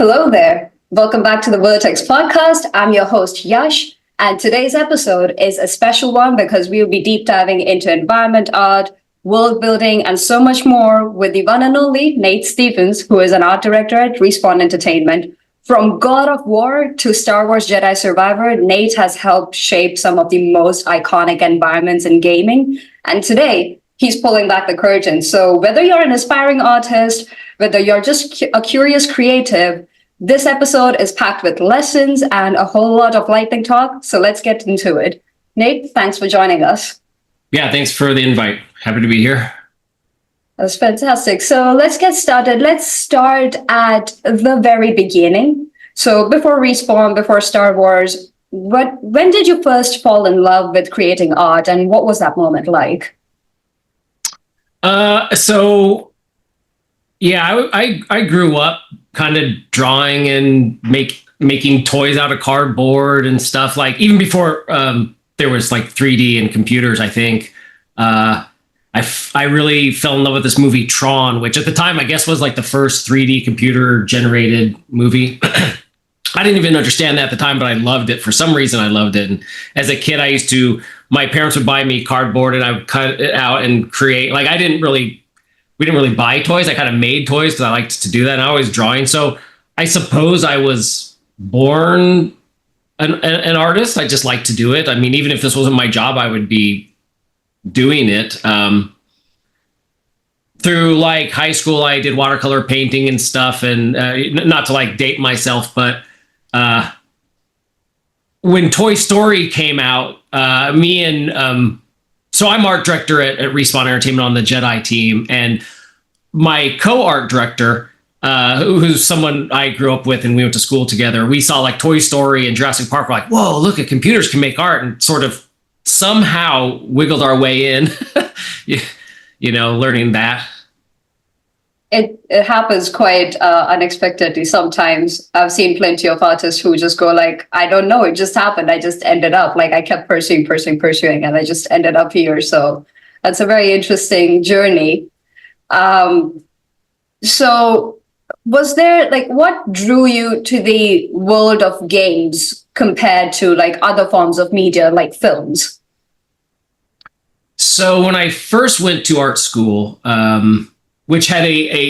Hello there. Welcome back to the Vertex Podcast. I'm your host, Yash, and today's episode is a special one because we will be deep diving into environment art, world building, and so much more with the one and only Nate Stevens, who is an art director at Respawn Entertainment. From God of War to Star Wars Jedi Survivor, Nate has helped shape some of the most iconic environments in gaming. And today, he's pulling back the curtain. So whether you're an aspiring artist, whether you're just a curious creative, this episode is packed with lessons and a whole lot of lightning talk. So let's get into it. Nate, thanks for joining us. Yeah, thanks for the invite. Happy to be here. That's fantastic. So let's get started. Let's start at the very beginning. So before Respawn, before Star Wars, when did you first fall in love with creating art, and what was that moment like? I grew up kind of drawing and making toys out of cardboard and stuff. Like even before there was like 3D and computers, I think. I really fell in love with this movie Tron, which at the time I guess was like the first 3D computer generated movie. I didn't even understand that at the time, but I loved it. For some reason, I loved it. And as a kid, my parents would buy me cardboard and I would cut it out and create. Like we didn't really buy toys. I kind of made toys because I liked to do that. And I was drawing. So I suppose I was born an artist. I just like to do it. I mean, even if this wasn't my job, I would be doing it. Through like high school, I did watercolor painting and stuff. And not to like date myself, but when Toy Story came out, so I'm art director at Respawn Entertainment on the Jedi team, and my co-art director, who's someone I grew up with and we went to school together, we saw like Toy Story and Jurassic Park. We're like, whoa, look at computers can make art, and sort of somehow wiggled our way in, learning that. It happens quite unexpectedly sometimes. I've seen plenty of artists who just go like, I don't know, it just happened. I just ended up, like I kept pursuing, and I just ended up here. So that's a very interesting journey. So was there, like, what drew you to the world of games compared to like other forms of media like films? So when I first went to art school, which had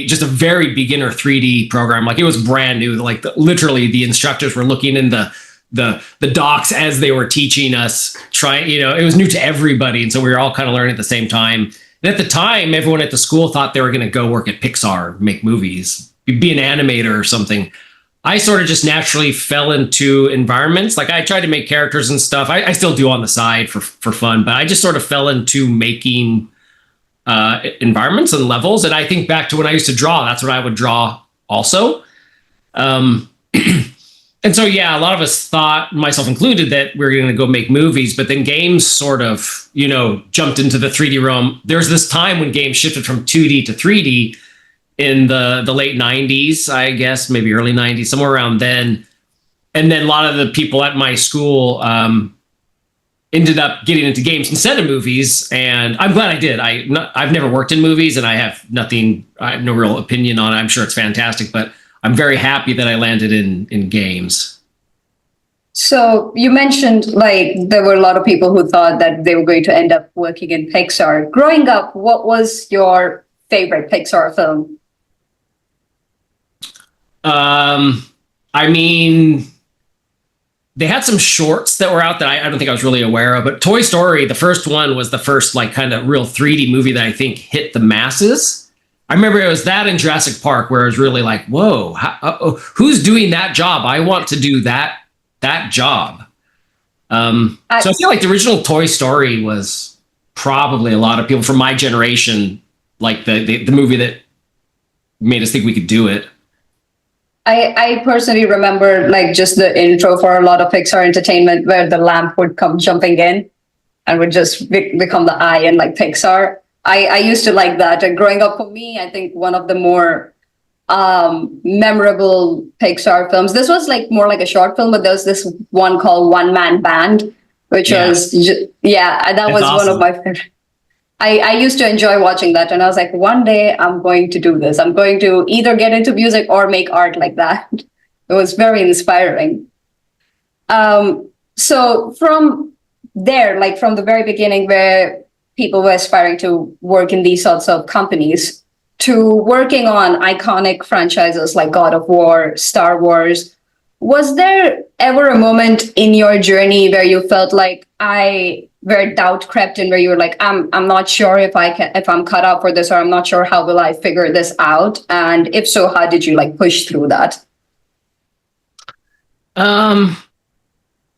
just a very beginner 3D program, like it was brand new. Like literally, the instructors were looking in the docs as they were teaching us. It was new to everybody, and so we were all kind of learning at the same time. And at the time, everyone at the school thought they were going to go work at Pixar, make movies, be an animator or something. I sort of just naturally fell into environments. Like I tried to make characters and stuff. I still do on the side for fun, but I just sort of fell into making environments and levels. And I think back to when I used to draw, that's what I would draw also. And so, yeah, a lot of us thought, myself included, that we were going to go make movies, but then games sort of, jumped into the 3D realm. There's this time when games shifted from 2D to 3D in the late 90s, I guess, maybe early 90s, somewhere around then. And then a lot of the people at my school ended up getting into games instead of movies. And I'm glad I did. I've never worked in movies, and I have no real opinion on it. I'm sure it's fantastic, but I'm very happy that I landed in games. So you mentioned like there were a lot of people who thought that they were going to end up working in Pixar. Growing up, what was your favorite Pixar film? They had some shorts that were out that I don't think I was really aware of, but Toy Story, the first one, was the first like kind of real 3D movie that I think hit the masses. I remember it was that in Jurassic Park where it was really like, whoa, who's doing that job? I want to do that job. So I feel like the original Toy Story was probably a lot of people from my generation, like the movie that made us think we could do it. I personally remember like just the intro for a lot of Pixar entertainment where the lamp would come jumping in and would just become the eye in like Pixar. I used to like that. And growing up for me, I think one of the more memorable Pixar films, this was like more like a short film, but there was this one called One Man Band, which was, that was awesome. One of my favorite. I used to enjoy watching that, and I was like, one day I'm going to do this. I'm going to either get into music or make art like that. It was very inspiring. So from there, like from the very beginning where people were aspiring to work in these sorts of companies to working on iconic franchises like God of War, Star Wars, was there ever a moment in your journey where you felt like where doubt crept in, where you were like, I'm not sure if I'm cut out for this, or I'm not sure how will I figure this out? And if so, how did you like push through that?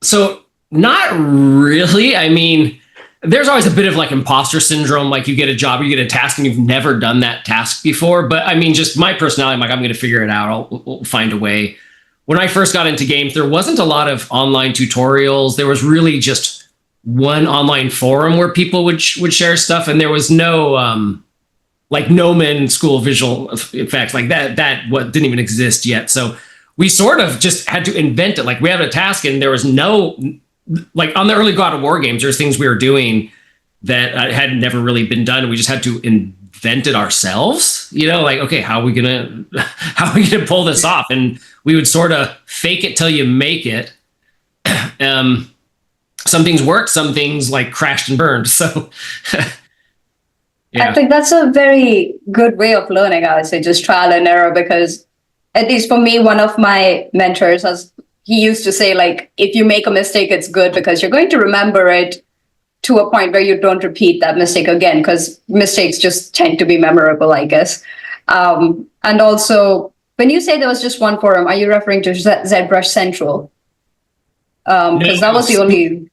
So not really. I mean, there's always a bit of like imposter syndrome. Like you get a job, you get a task and you've never done that task before. But I mean, just my personality, I'm like, I'm going to figure it out. I'll find a way. When I first got into games, there wasn't a lot of online tutorials. There was really just one online forum where people would share stuff. And there was no, like Nomen School of Visual Effects like that what didn't even exist yet. So we sort of just had to invent it. Like we had a task and there was no, like on the early God of War games, there's things we were doing that had never really been done. And we just had to invent it ourselves, like, okay, how are we going to pull this off? And we would sort of fake it till you make it. Some things worked, some things like crashed and burned. So yeah. I think that's a very good way of learning, I would say, just trial and error, because at least for me, one of my mentors, he used to say, like, if you make a mistake, it's good because you're going to remember it to a point where you don't repeat that mistake again, because mistakes just tend to be memorable, I guess. And also, when you say there was just one forum, are you referring to ZBrush Central? Because that was the only...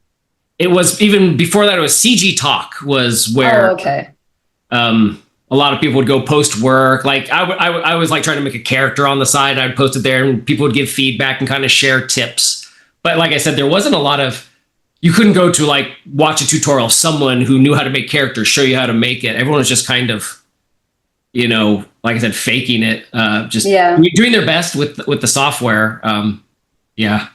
It was, even before that, it was CG Talk was where... Oh, okay. A lot of people would go post work. Like I was like trying to make a character on the side. I'd post it there and people would give feedback and kind of share tips. But like I said, there wasn't a lot of, you couldn't go to like watch a tutorial of someone who knew how to make characters, show you how to make it. Everyone was just kind of, like I said, faking it, doing their best with the software. Yeah.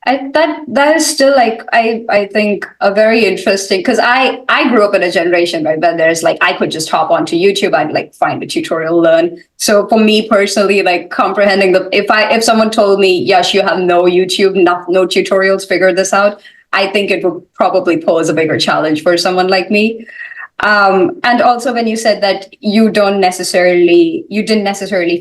That is still like I think a very interesting, because I grew up in a generation right where there's like I could just hop onto YouTube, I'd like find a tutorial, learn. So for me personally, like comprehending if someone told me, Yash, you have no YouTube, no tutorials, figure this out, I think it would probably pose a bigger challenge for someone like me. And also when you said that you didn't necessarily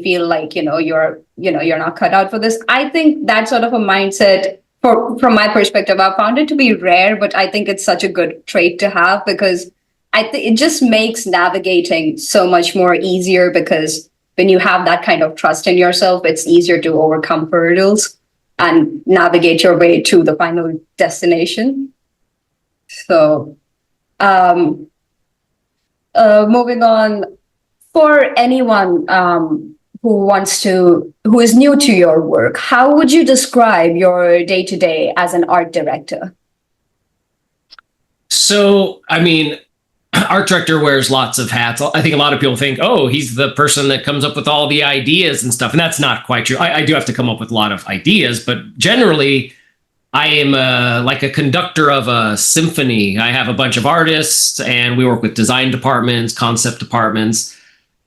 feel like you're not cut out for this, I think that sort of a mindset, from my perspective, I found it to be rare, but I think it's such a good trait to have, because I think it just makes navigating so much more easier, because when you have that kind of trust in yourself, it's easier to overcome hurdles and navigate your way to the final destination. So, moving on, for anyone who is new to your work, how would you describe your day-to-day as an art director? So, I mean, art director wears lots of hats. I think a lot of people think, oh, he's the person that comes up with all the ideas and stuff. And that's not quite true. I do have to come up with a lot of ideas, but generally I am like a conductor of a symphony. I have a bunch of artists and we work with design departments, concept departments.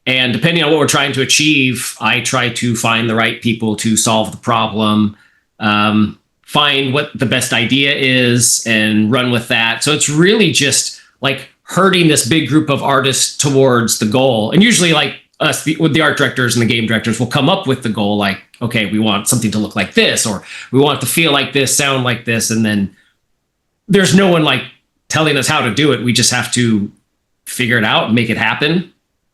And depending on what we're trying to achieve, I try to find the right people to solve the problem, find what the best idea is and run with that. So it's really just like herding this big group of artists towards the goal. And usually like us, with the art directors and the game directors will come up with the goal, like, okay, we want something to look like this, or we want it to feel like this, sound like this. And then there's no one like telling us how to do it. We just have to figure it out and make it happen.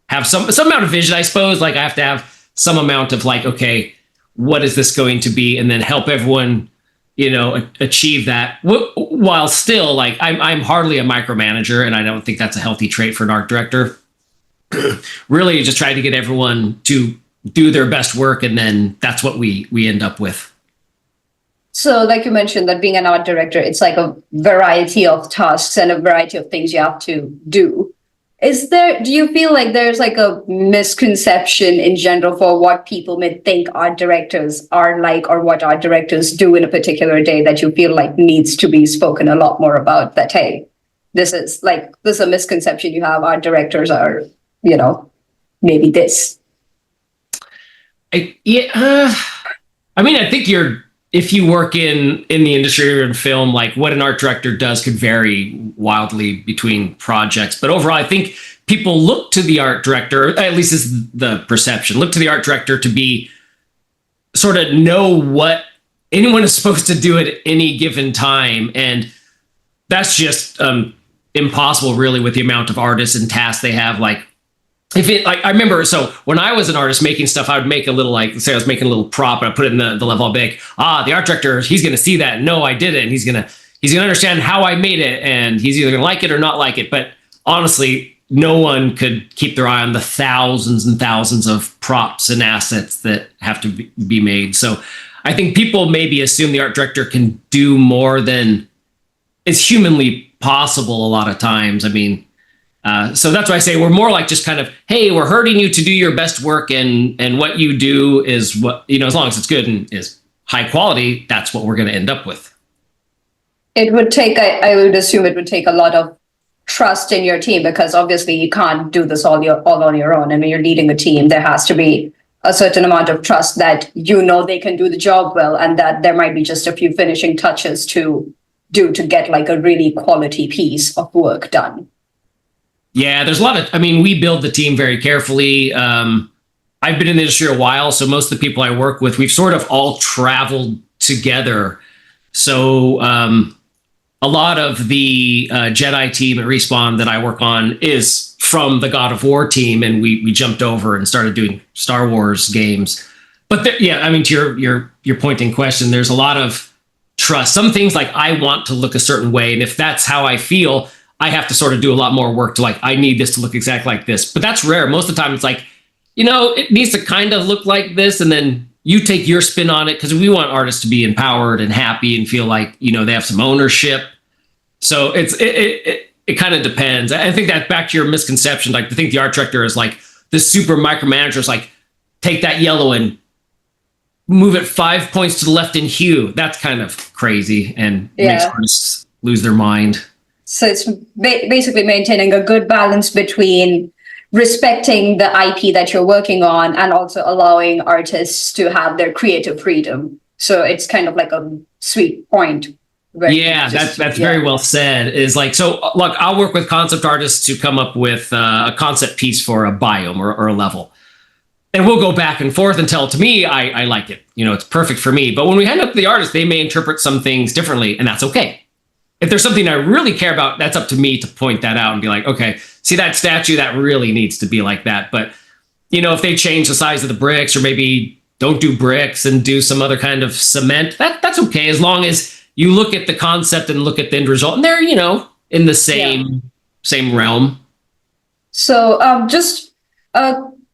Have some amount of vision, I suppose. Like I have to have some amount of like, okay, what is this going to be? And then help everyone, achieve that while still like I'm hardly a micromanager, and I don't think that's a healthy trait for an art director. Really just try to get everyone to do their best work, and then that's what we end up with. So like you mentioned that being an art director, it's like a variety of tasks and a variety of things you have to do. Do you feel like there's like a misconception in general for what people may think art directors are like, or what art directors do in a particular day, that you feel like needs to be spoken a lot more about, that, hey, this is a misconception you have, art directors are, maybe this? I I mean, I think if you work in the industry or in film, like what an art director does could vary wildly between projects. But overall, I think people look to the art director, at least is the perception, look to the art director to be sort of know what anyone is supposed to do at any given time. And that's just impossible really with the amount of artists and tasks they have. Like I remember, so when I was an artist making stuff, I would make a little, like, say I was making a little prop and I put it in the level. I'll make, the art director, he's going to see that. No, I did it. And he's going to understand how I made it. And he's either going to like it or not like it. But honestly, no one could keep their eye on the thousands and thousands of props and assets that have to be made. So I think people maybe assume the art director can do more than is humanly possible a lot of times. I mean, so that's why I say we're more like just kind of, hey, we're hurting you to do your best work, and what you do is what, as long as it's good and is high quality, that's what we're going to end up with. It would take, I would assume it would take a lot of trust in your team, because obviously you can't do this all on your own. I mean, you're leading a team. There has to be a certain amount of trust that they can do the job well, and that there might be just a few finishing touches to do to get like a really quality piece of work done. Yeah, there's a lot of, we build the team very carefully. I've been in the industry a while, so most of the people I work with, we've sort of all traveled together. So a lot of the Jedi team at Respawn that I work on is from the God of War team, and we jumped over and started doing Star Wars games. But to your point in question, there's a lot of trust. Some things, like, I want to look a certain way, and if that's how I feel, I have to sort of do a lot more work to, like, I need this to look exactly like this. But that's rare. Most of the time it's like, it needs to kind of look like this, and then you take your spin on it, because we want artists to be empowered and happy and feel like, they have some ownership. So it kind of depends. I think that back to your misconception, like, I think the art director is like the super micromanager is like, take that yellow and move it 5 points to the left in hue. That's kind of crazy and makes artists lose their mind. So it's basically maintaining a good balance between respecting the IP that you're working on and also allowing artists to have their creative freedom. So it's kind of like a sweet point. Yeah, that's very well said. Is like, so look, I'll work with concept artists to come up with a concept piece for a biome or a level. And we'll go back and forth until, to me, I like it. It's perfect for me. But when we hand up to the artist, they may interpret some things differently, and that's okay. If there's something I really care about, that's up to me to point that out and be like, okay, see that statue, that really needs to be like that. But, if they change the size of the bricks, or maybe don't do bricks and do some other kind of cement, that's okay, as long as you look at the concept and look at the end result, and they're, in the same realm. So just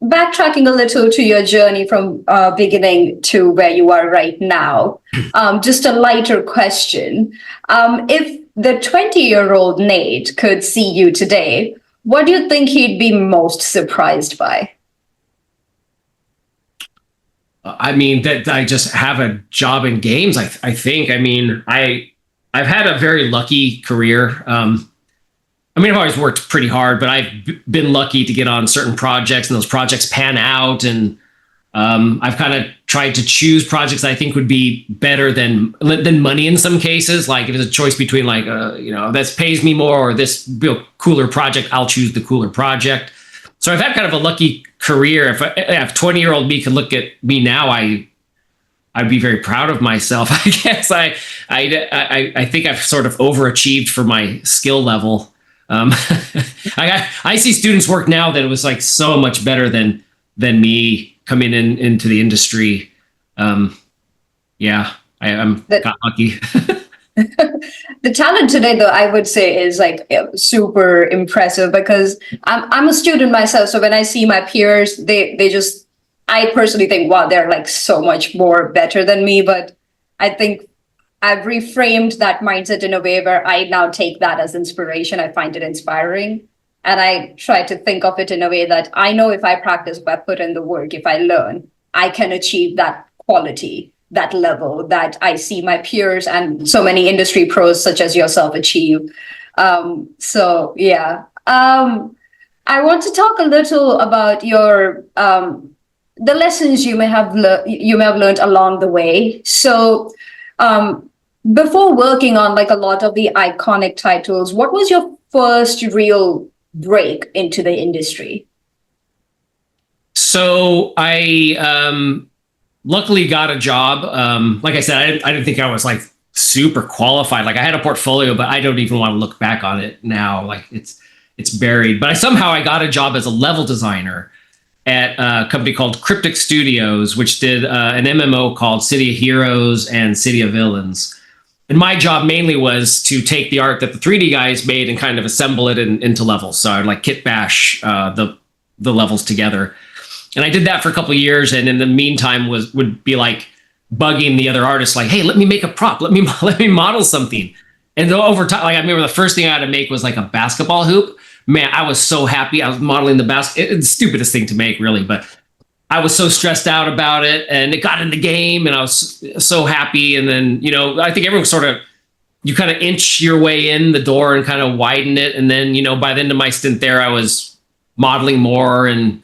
backtracking a little to your journey from beginning to where you are right now, just a lighter question. If the 20-year-old Nate could see you today, what do you think he'd be most surprised by? That I just have a job in games, I think. I've had a very lucky career. I've always worked pretty hard, but I've been lucky to get on certain projects, and those projects pan out. And I've kind of tried to choose projects I think would be better than money in some cases. Like, if it's a choice between, like, this pays me more or this cooler project, I'll choose the cooler project. So I've had kind of a lucky career. If 20-year-old me could look at me now, I'd be very proud of myself. I guess I think I've sort of overachieved for my skill level. I see students work now that it was like so much better than me coming into the industry. I'm got lucky. The talent today, though, I would say is like super impressive, because I'm a student myself. So when I see my peers, I personally think, wow, they're like so much more better than me. But I think I've reframed that mindset in a way where I now take that as inspiration. I find it inspiring. And I try to think of it in a way that I know if I practice, if I put in the work, if I learn, I can achieve that quality, that level that I see my peers and so many industry pros such as yourself achieve. I want to talk a little about your the lessons you may have learned along the way. So, before working on like a lot of the iconic titles, what was your first real break into the industry? So I luckily got a job. Like I said, I didn't think I was like super qualified. Like I had a portfolio, but I don't even want to look back on it now. Like it's buried. But somehow I got a job as a level designer at a company called Cryptic Studios, which did an MMO called City of Heroes and City of Villains. And my job mainly was to take the art that the 3D guys made and kind of assemble it into levels. So I'd like kit bash the levels together. And I did that for a couple of years, and in the meantime would be like bugging the other artists, like, "Hey, let me make a prop. Let me model something." And over time, like I remember the first thing I had to make was like a basketball hoop. Man, I was so happy. I was modeling the basket. It's the stupidest thing to make, really, but I was so stressed out about it, and it got in the game, and I was so happy. And then, I think everyone you kind of inch your way in the door and kind of widen it. And then, by the end of my stint there, I was modeling more, and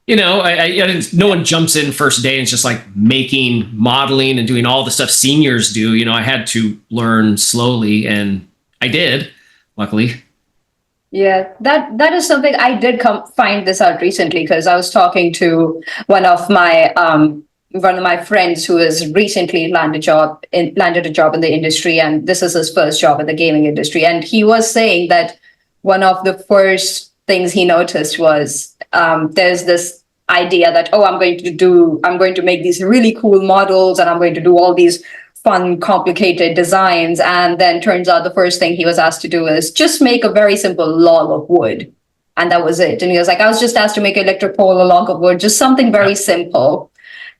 I didn't, no one jumps in first day and it's just like making, modeling, and doing all the stuff seniors do. I had to learn slowly, and I did, luckily. Yeah, that is something I did find this out recently, because I was talking to one of my friends who has recently landed a job in the industry, and this is his first job in the gaming industry. And he was saying that one of the first things he noticed was there's this idea that, oh, I'm going to make these really cool models, and I'm going to do all these fun, complicated designs. And then turns out the first thing he was asked to do is just make a very simple log of wood. And that was it. And he was like, I was just asked to make an electric pole, a log of wood, just something very simple.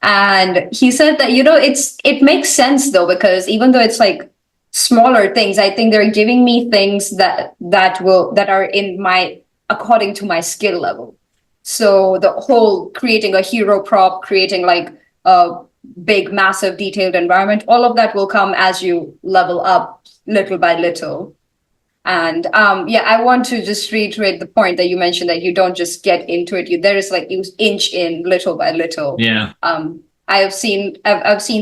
And he said that, it makes sense though, because even though it's like smaller things, I think they're giving me things that are according to my skill level. So the whole creating a hero prop, creating like a big, massive, detailed environment, all of that will come as you level up little by little. And I want to just reiterate the point that you mentioned, that you don't just get into it. You inch in little by little. Yeah. I've seen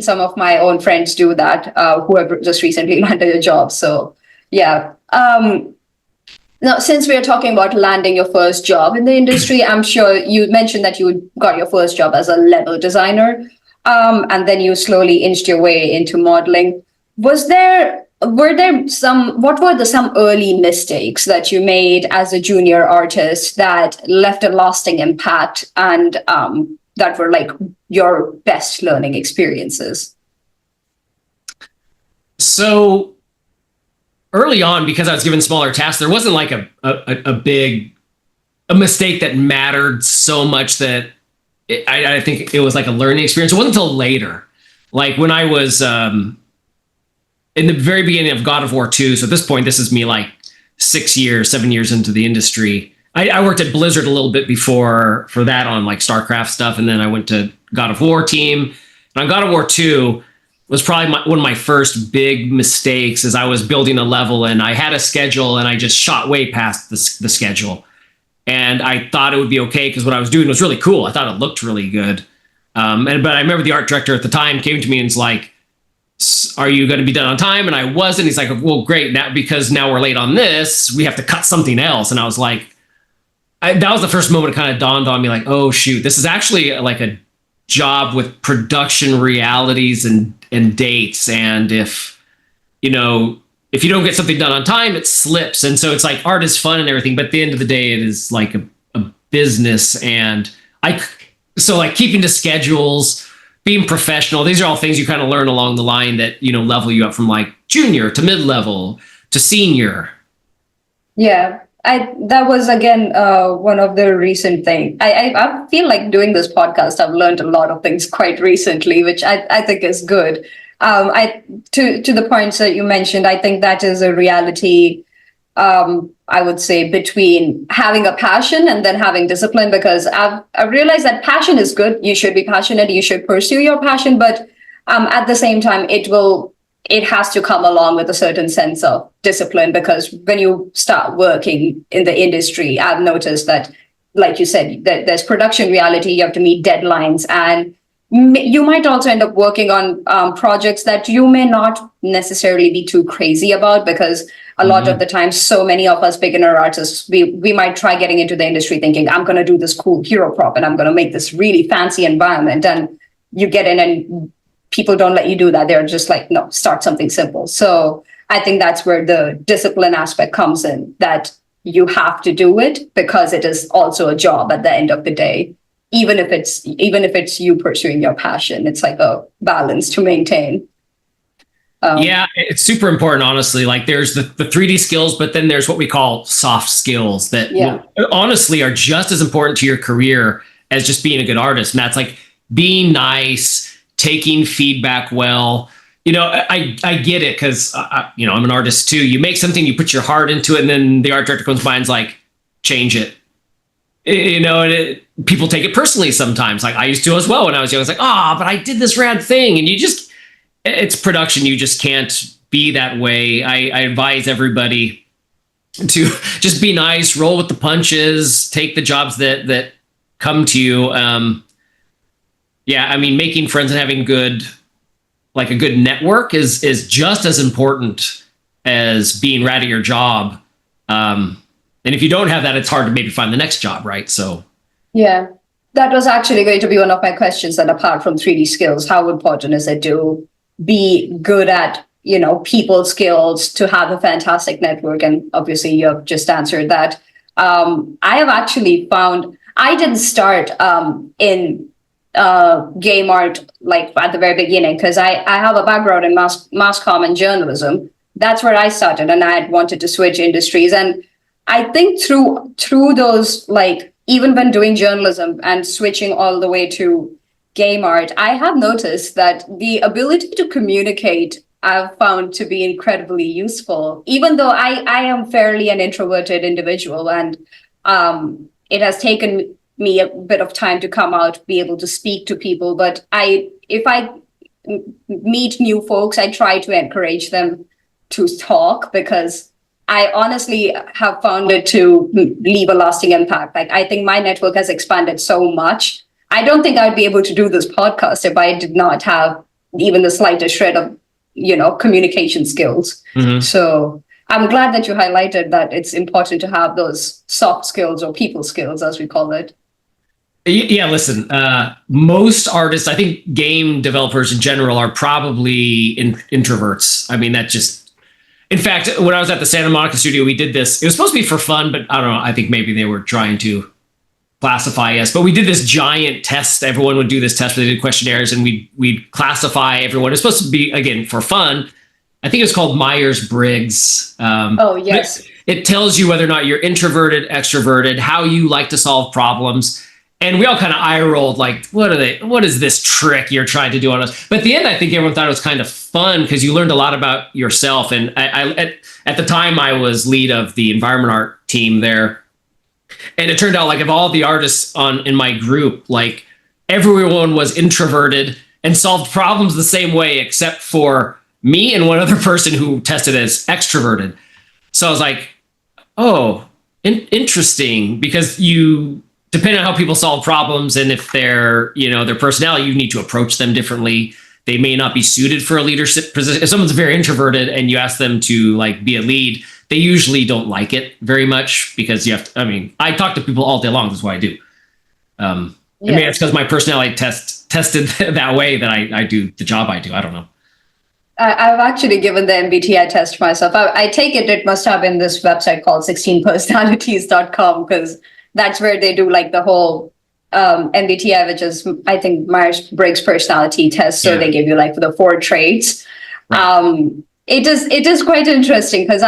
some of my own friends do that, who have just recently landed a job. So yeah. Now, since we are talking about landing your first job in the industry, I'm sure you mentioned that you got your first job as a level designer, and then you slowly inched your way into modeling. What were some early mistakes that you made as a junior artist that left a lasting impact, and that were like your best learning experiences? So early on, because I was given smaller tasks, there wasn't like a big mistake that mattered so much that I think it was like a learning experience. It wasn't until later, like when I was in the very beginning of God of War 2. So at this point, this is me like 7 years into the industry. I worked at Blizzard a little bit before for that on like StarCraft stuff. And then I went to God of War team. And on God of War 2 was probably one of my first big mistakes, is I was building a level and I had a schedule and I just shot way past the schedule. And I thought it would be okay because what I was doing was really cool. I thought it looked really good. But I remember the art director at the time came to me and was like, "Are you going to be done on time?" And I wasn't. He's like, "Well, great. Now, because now we're late on this, we have to cut something else." And I was like, that was the first moment it kind of dawned on me, like, oh shoot, this is actually like a job with production realities and dates. And if you don't get something done on time, it slips. And so it's like art is fun and everything, but at the end of the day, it is like a business. And so like keeping to schedules, being professional, these are all things you kind of learn along the line that, level you up from like junior to mid-level to senior. Yeah. That was again one of the recent things. I feel like doing this podcast, I've learned a lot of things quite recently, which I think is good. To the points that you mentioned, I think that is a reality. I would say between having a passion and then having discipline, because I've realized that passion is good. You should be passionate. You should pursue your passion, but at the same time, it has to come along with a certain sense of discipline, because when you start working in the industry, I've noticed that like you said, there's production reality, you have to meet deadlines, and you might also end up working on projects that you may not necessarily be too crazy about, because a lot of the time, so many of us beginner artists, we might try getting into the industry thinking, I'm going to do this cool hero prop and I'm going to make this really fancy environment. And you get in and people don't let you do that. They're just like, no, start something simple. So I think that's where the discipline aspect comes in, that you have to do it because it is also a job at the end of the day. Even if it's you pursuing your passion, it's like a balance to maintain. Yeah, it's super important, honestly. Like there's the 3D skills, but then there's what we call soft skills that honestly are just as important to your career as just being a good artist. And that's like being nice, taking feedback well. You know, I get it because, you know, I'm an artist too. You make something, you put your heart into it, and then the art director comes by and's like, change it. You know, and people take it personally sometimes. Like I used to as well when I was young. I was like, but I did this rad thing. And it's production. You just can't be that way. I advise everybody to just be nice, roll with the punches, take the jobs that come to you. Yeah, I mean, making friends and having a good network is just as important as being rad at your job. And if you don't have that, it's hard to maybe find the next job, right? So yeah, that was actually going to be one of my questions. And apart from 3D skills, how important is it to be good at, you know, people skills, to have a fantastic network? And obviously you have just answered that. I have actually found, I didn't start in game art like at the very beginning, because I have a background in mass comm and journalism. That's where I started, and I had wanted to switch industries. And I think through those, like even when doing journalism and switching all the way to game art, I have noticed that the ability to communicate I've found to be incredibly useful, even though I am fairly an introverted individual, and it has taken me a bit of time to come out, be able to speak to people. But if I meet new folks, I try to encourage them to talk, because I honestly have found it to leave a lasting impact. Like I think my network has expanded so much. I don't think I'd be able to do this podcast if I did not have even the slightest shred of, you know, communication skills. So I'm glad that you highlighted that it's important to have those soft skills, or people skills, as we call it. Yeah, listen, most artists, I think game developers in general, are probably introverts. I mean, that just, in fact, when I was at the Santa Monica studio, we did this. It was supposed to be for fun, but I don't know. I think maybe they were trying to classify us. But we did this giant test. Everyone would do this test where they did questionnaires, and we'd classify everyone. It's supposed to be, again, for fun. I think it's called Myers-Briggs. Oh, yes. It tells you whether or not you're introverted, extroverted, how you like to solve problems. And we all kind of eye rolled, like, what is this trick you're trying to do on us? But at the end, I think everyone thought it was kind of fun because you learned a lot about yourself. And at the time, I was lead of the environment art team there. And it turned out, like, of all the artists in my group, like, everyone was introverted and solved problems the same way, except for me and one other person who tested as extroverted. So I was like, oh, interesting, because depending on how people solve problems and if they're, you know, their personality, you need to approach them differently. They may not be suited for a leadership position. If someone's very introverted and you ask them to like be a lead, they usually don't like it very much, because you have to, I mean, I talk to people all day long. That's what I do. I mean, it's because my personality tested that way that I do the job I do. I don't know. I've actually given the MBTI test myself. I take it must have been this website called 16personalities.com, because that's where they do like the whole MBTI, which is, I think, Myers-Briggs personality test. So they give you like the 4 traits. Right. It is quite interesting because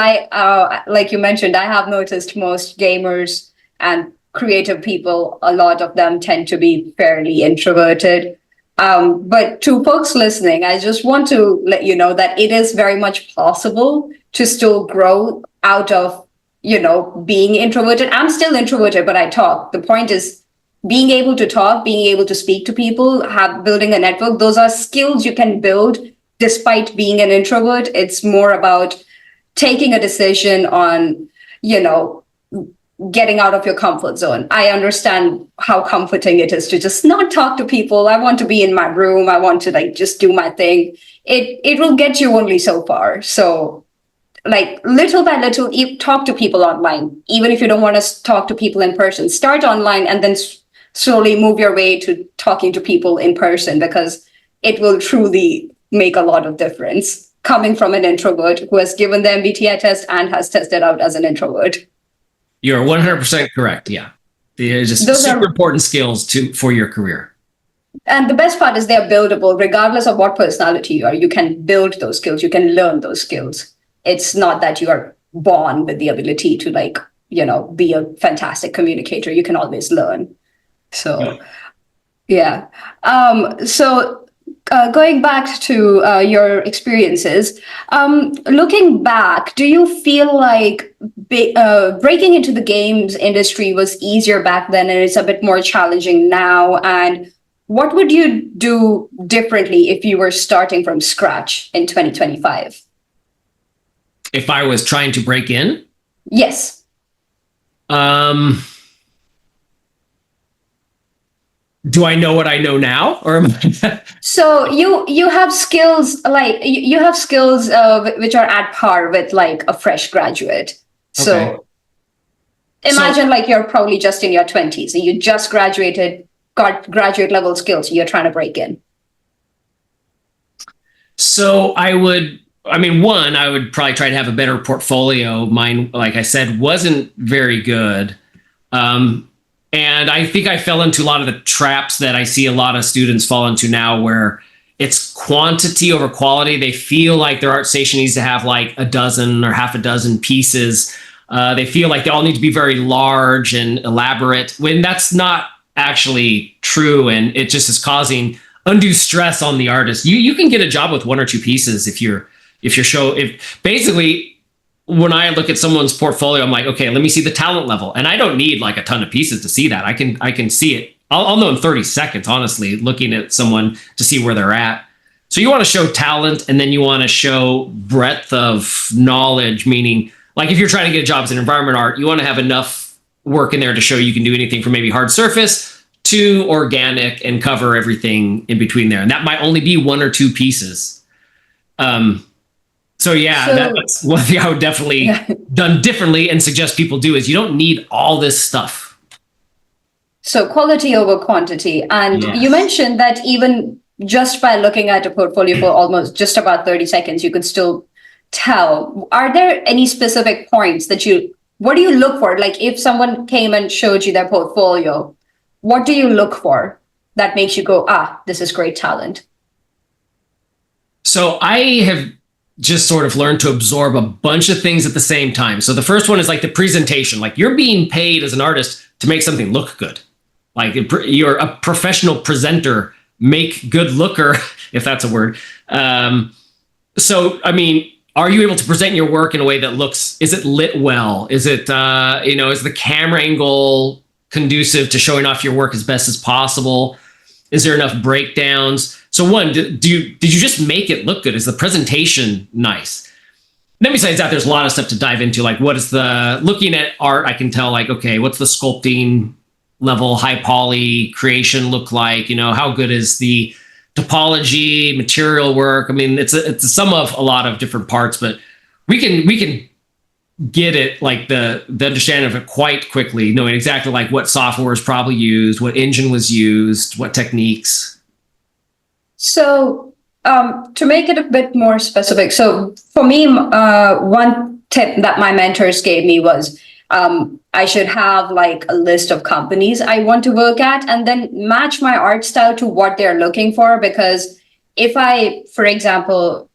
like you mentioned, I have noticed most gamers and creative people, a lot of them tend to be fairly introverted. But to folks listening, I just want to let you know that it is very much possible to still grow out of, you know, being introverted. I'm still introverted, but I talk. The point is being able to talk, being able to speak to people, building a network. Those are skills you can build despite being an introvert. It's more about taking a decision on, you know, getting out of your comfort zone. I understand how comforting it is to just not talk to people. I want to be in my room. I want to like just do my thing. It will get you only so far. So like little by little, talk to people online. Even if you don't want to talk to people in person, start online and then slowly move your way to talking to people in person, because it will truly make a lot of difference coming from an introvert who has given the MBTI test and has tested out as an introvert. You're 100% correct. Yeah. They're just super important skills for your career. And the best part is they're buildable regardless of what personality you are. You can build those skills. You can learn those skills. It's not that you are born with the ability to like, be a fantastic communicator. You can always learn. So, yeah. Going back to your experiences, looking back, do you feel like breaking into the games industry was easier back then and it's a bit more challenging now? And what would you do differently if you were starting from scratch in 2025? If I was trying to break in? Yes. Do I know what I know now, or So you have skills like you have skills which are at par with like a fresh graduate. So okay. Imagine like you're probably just in your 20s and you just graduated, got graduate level skills, you're trying to break in. So I would probably try to have a better portfolio. Mine, like I said, wasn't very good. And I think I fell into a lot of the traps that I see a lot of students fall into now, where it's quantity over quality. They feel like their art station needs to have like a dozen or half a dozen pieces. They feel like they all need to be very large and elaborate, when that's not actually true. And it just is causing undue stress on the artist. You can get a job with one or two pieces if basically, when I look at someone's portfolio, I'm like, okay, let me see the talent level. And I don't need like a ton of pieces to see that. I can see it. I'll know in 30 seconds, honestly, looking at someone to see where they're at. So you want to show talent, and then you want to show breadth of knowledge, meaning like if you're trying to get jobs in environment art, you want to have enough work in there to show you can do anything from maybe hard surface to organic and cover everything in between there. And that might only be one or two pieces. That's one thing I would definitely done differently and suggest people do, is you don't need all this stuff. So quality over quantity. And yes. You mentioned that even just by looking at a portfolio for almost just about 30 seconds, you could still tell. Are there any specific points what do you look for? Like if someone came and showed you their portfolio, what do you look for that makes you go, this is great talent? So I have just sort of learn to absorb a bunch of things at the same time. So the first one is like the presentation. Like you're being paid as an artist to make something look good. Like you're a professional presenter, make good looker, if that's a word. Are you able to present your work in a way that is it lit well? Is it, is the camera angle conducive to showing off your work as best as possible? Is there enough breakdowns? So one, did you just make it look good? Is the presentation nice? Then besides that, there's a lot of stuff to dive into. Like looking at art, I can tell like, okay, what's the sculpting level, high poly creation look like? How good is the topology, material work? I mean, it's a sum of a lot of different parts, but we can get it like the understanding of it quite quickly, knowing exactly like what software is probably used, what engine was used, what techniques. So to make it a bit more specific, so for me, one tip that my mentors gave me was I should have like a list of companies I want to work at and then match my art style to what they're looking for. Because if I, for example,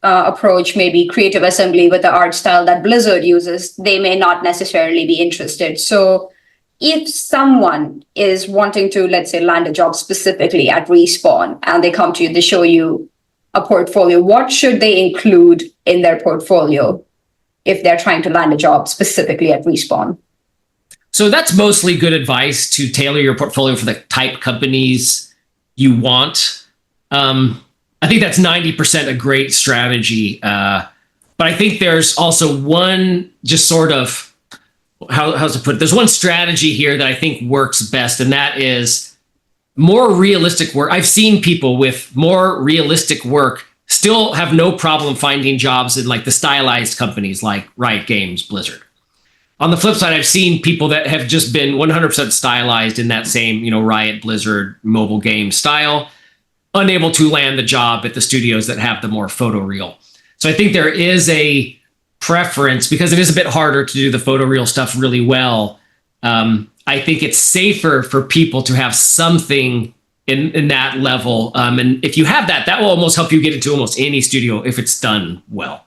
approach maybe Creative Assembly with the art style that Blizzard uses, they may not necessarily be interested. So if someone is wanting to, let's say, land a job specifically at Respawn and they come to you, they show you a portfolio, what should they include in their portfolio if they're trying to land a job specifically at Respawn? So that's mostly good advice to tailor your portfolio for the type companies you want. I think that's 90% a great strategy. But I think there's also one just sort of how's it put it? There's one strategy here that I think works best, and that is more realistic work. I've seen people with more realistic work still have no problem finding jobs in like the stylized companies like Riot Games, Blizzard. On the flip side, I've seen people that have just been 100% stylized in that same, Riot, Blizzard, mobile game style, unable to land the job at the studios that have the more photoreal. So I think there is a preference, because it is a bit harder to do the photoreal stuff really well. I think it's safer for people to have something in that level. And if you have that will almost help you get into almost any studio if it's done well.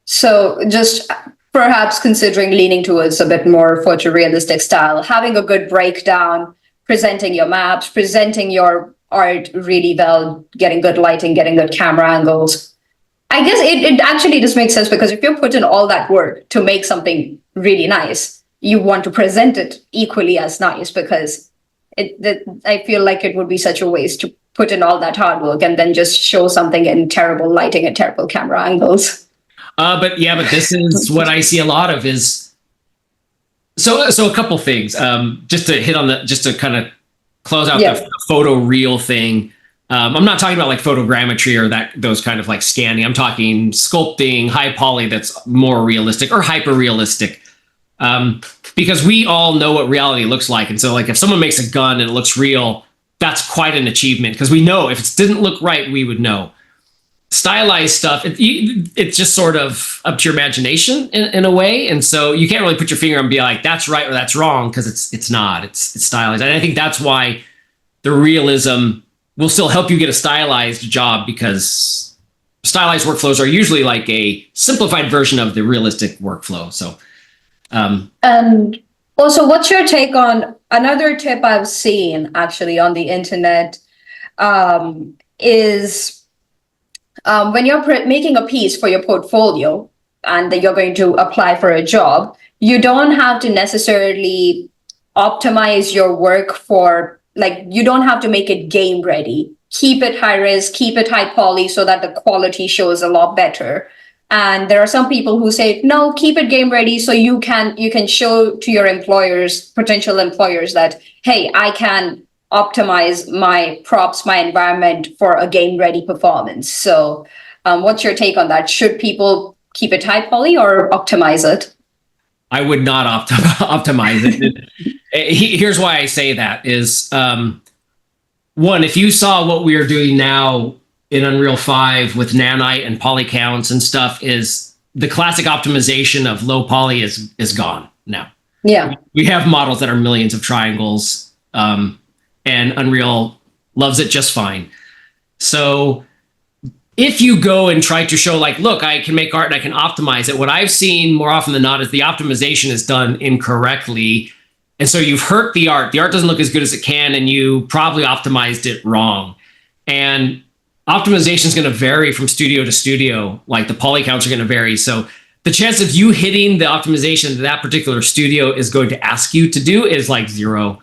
So just perhaps considering leaning towards a bit more photorealistic style, having a good breakdown, presenting your maps, presenting your art really well, getting good lighting, getting good camera angles. I guess it actually just makes sense, because if you're putting all that work to make something really nice, you want to present it equally as nice, because I feel like it would be such a waste to put in all that hard work and then just show something in terrible lighting and terrible camera angles. But this is what I see a lot of is, so a couple things, just to hit on just to kind of close out the photo real thing. I'm not talking about like photogrammetry or those kind of like scanning. I'm talking sculpting, high poly that's more realistic or hyper realistic. Because we all know what reality looks like. And so like if someone makes a gun and it looks real, that's quite an achievement, because we know if it didn't look right, we would know. Stylized stuff, it's just sort of up to your imagination in a way. And so you can't really put your finger and be like, that's right or that's wrong, because it's not. It's stylized. And I think that's why the realism will still help you get a stylized job, because stylized workflows are usually like a simplified version of the realistic workflow. So, and also, what's your take on another tip I've seen actually on the internet, is when you're making a piece for your portfolio and that you're going to apply for a job, you don't have to necessarily optimize your work for, like, you don't have to make it game ready. Keep it high res, keep it high poly so that the quality shows a lot better. And there are some people who say, no, keep it game ready so you can show to your employers, potential employers, that, hey, I can optimize my props, my environment for a game ready performance. So what's your take on that? Should people keep it high poly or optimize it? I would not optimize it. Here's why I say that is, one, if you saw what we are doing now in Unreal 5 with nanite and poly counts and stuff, is the classic optimization of low poly is gone now. Yeah. We have models that are millions of triangles, and Unreal loves it just fine. So if you go and try to show like, look, I can make art and I can optimize it, what I've seen more often than not is the optimization is done incorrectly. And so you've hurt the art. The art doesn't look as good as it can, and you probably optimized it wrong. And optimization is going to vary from studio to studio. Like the poly counts are going to vary. So the chance of you hitting the optimization that particular studio is going to ask you to do is like zero,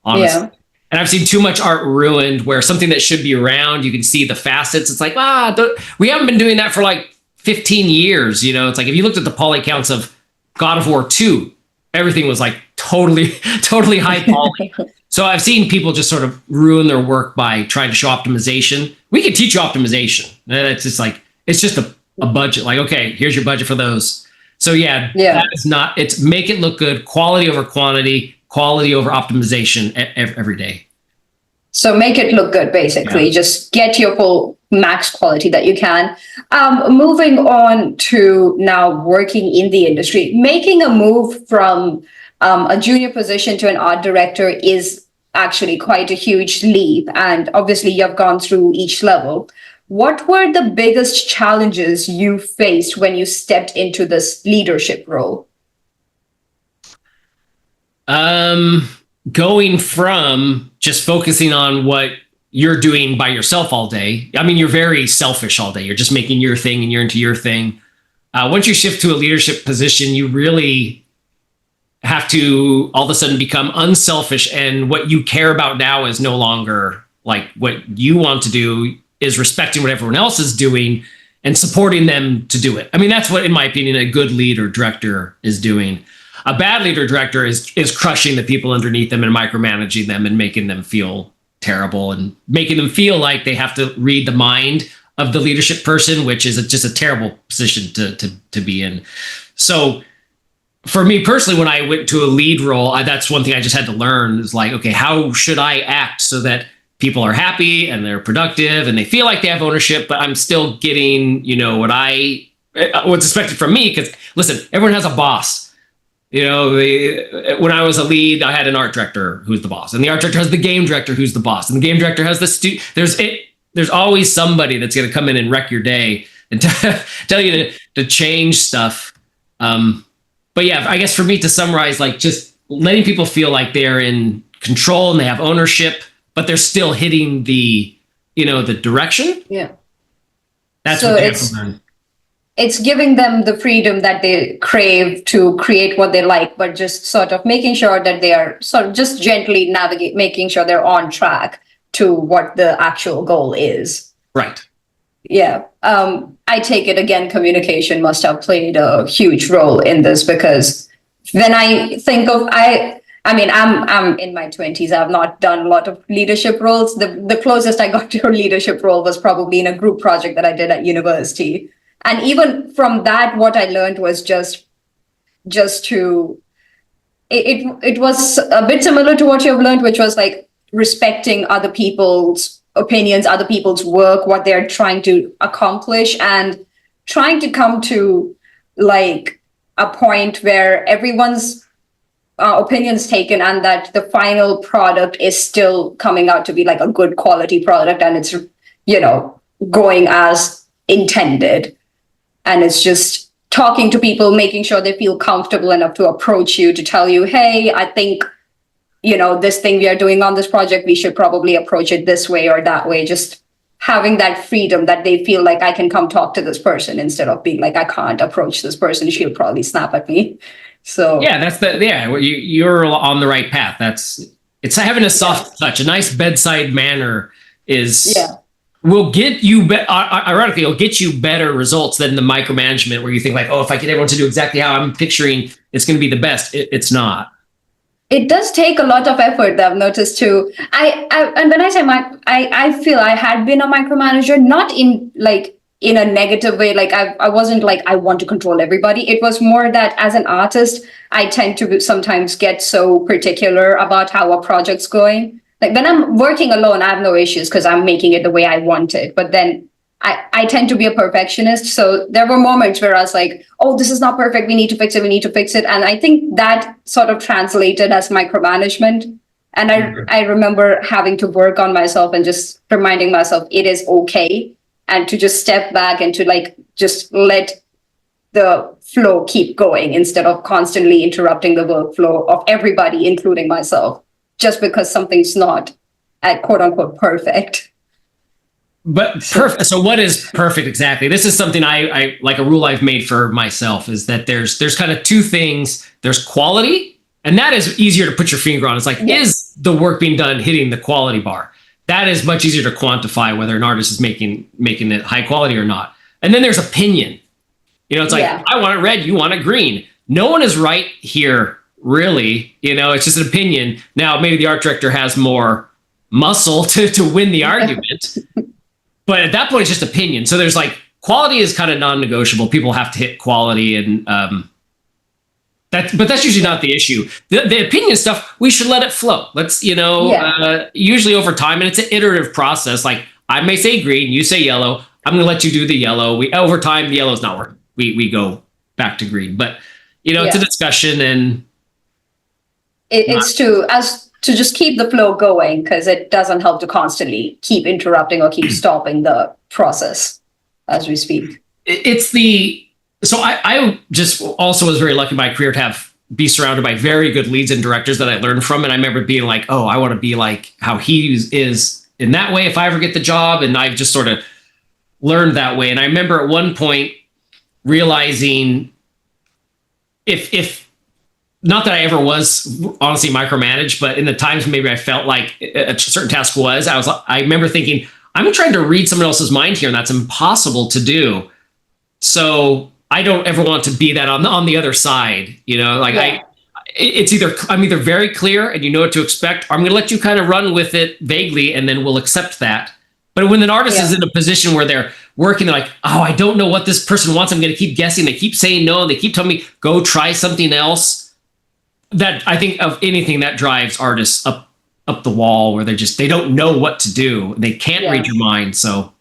honestly. Yeah. And I've seen too much art ruined where something that should be round, you can see the facets. It's like, we haven't been doing that for like 15 years. It's like if you looked at the poly counts of God of War 2, everything was like totally high poly. So I've seen people just sort of ruin their work by trying to show optimization. We can teach you optimization. It's just like, it's just a budget. Like, okay, here's your budget for those. So yeah. That is not, it's make it look good, quality over quantity, quality over optimization every day. So make it look good, basically. Yeah. Just get your full max quality that you can. Moving on to now working in the industry, making a move from a junior position to an art director is actually quite a huge leap. And obviously you've gone through each level. What were the biggest challenges you faced when you stepped into this leadership role? Going from just focusing on what you're doing by yourself all day. I mean, you're very selfish all day. You're just making your thing and you're into your thing. Once you shift to a leadership position, you really have to all of a sudden become unselfish. And what you care about now is no longer like what you want to do, is respecting what everyone else is doing and supporting them to do it. I mean, that's what, in my opinion, a good lead or director is doing. A bad leader director is crushing the people underneath them and micromanaging them and making them feel terrible and making them feel like they have to read the mind of the leadership person, which is just a terrible position to be in. So for me personally, when I went to a lead role, that's one thing I just had to learn is like, okay, how should I act so that people are happy and they're productive and they feel like they have ownership, but I'm still getting, what's expected from me. Because listen, everyone has a boss. When I was a lead, I had an art director who's the boss, and the art director has the game director who's the boss, and the game director has there's always somebody that's going to come in and wreck your day and tell you to change stuff. But yeah, I guess for me to summarize, like just letting people feel like they're in control and they have ownership, but they're still hitting the direction. Yeah. That's so what they have to learn. It's giving them the freedom that they crave to create what they like, but just sort of making sure that they are sort of just gently making sure they're on track to what the actual goal is. Right. Yeah. I take it again, communication must have played a huge role in this, because when I think of, I'm in my 20s. I've not done a lot of leadership roles. The closest I got to a leadership role was probably in a group project that I did at university. And even from that, what I learned was just to, it was a bit similar to what you've learned, which was like respecting other people's opinions, other people's work, what they're trying to accomplish, and trying to come to like a point where everyone's opinions taken and that the final product is still coming out to be like a good quality product, and it's going as intended. And it's just talking to people, making sure they feel comfortable enough to approach you, to tell you, hey, I think this thing we are doing on this project, we should probably approach it this way or that way. Just having that freedom that they feel like I can come talk to this person instead of being like, I can't approach this person, she'll probably snap at me. So yeah, you're on the right path. It's having a soft touch, a nice bedside manner will get you ironically, it'll get you better results than the micromanagement where you think like, oh, if I get everyone to do exactly how I'm picturing, it's going to be the best. It's not. It does take a lot of effort, that I've noticed too. And when I say I feel I had been a micromanager, not in a negative way. Like I wasn't like, I want to control everybody. It was more that as an artist, I tend to sometimes get so particular about how a project's going. Like when I'm working alone, I have no issues because I'm making it the way I want it. But then I tend to be a perfectionist. So there were moments where I was like, oh, this is not perfect. We need to fix it. And I think that sort of translated as micromanagement. And I remember having to work on myself and just reminding myself it is okay. And to just step back and to just let the flow keep going instead of constantly interrupting the workflow of everybody, including myself, just because something's not quote unquote perfect. But perfect. So what is perfect exactly? This is something I like, a rule I've made for myself is that there's kind of two things. There's quality, and that is easier to put your finger on. It's like, is the work being done hitting the quality bar? That is much easier to quantify whether an artist is making it high quality or not. And then there's opinion. It's like, I want it red, you want it green. No one is right here, really. It's just an opinion. Now, maybe the art director has more muscle to win the argument. But at that point, it's just opinion. So there's quality is kind of non-negotiable. People have to hit quality, and but that's usually not the issue. The opinion stuff, we should let it flow. Let's, usually over time, and it's an iterative process. Like I may say green, you say yellow. I'm going to let you do the yellow. Over time, the yellow's not working. We go back to green. But it's a discussion, and it's to just keep the flow going, because it doesn't help to constantly keep interrupting or keep stopping the process as we speak. So I just also was very lucky in my career to be surrounded by very good leads and directors that I learned from. And I remember being like, oh, I want to be like how he is in that way if I ever get the job. And I've just sort of learned that way. And I remember at one point realizing if not that I ever was honestly micromanaged, but in the times maybe I felt like a certain task I remember thinking, I'm trying to read someone else's mind here, and that's impossible to do. So I don't ever want to be that on the other side. it's either I'm either very clear and you know what to expect, or I'm going to let you kind of run with it vaguely, and then we'll accept that. But when an artist is in a position where they're working, they're like, oh, I don't know what this person wants. I'm going to keep guessing. They keep saying no. They keep telling me, go try something else. That I think of anything that drives artists up the wall, where they don't know what to do. They can't read your mind. So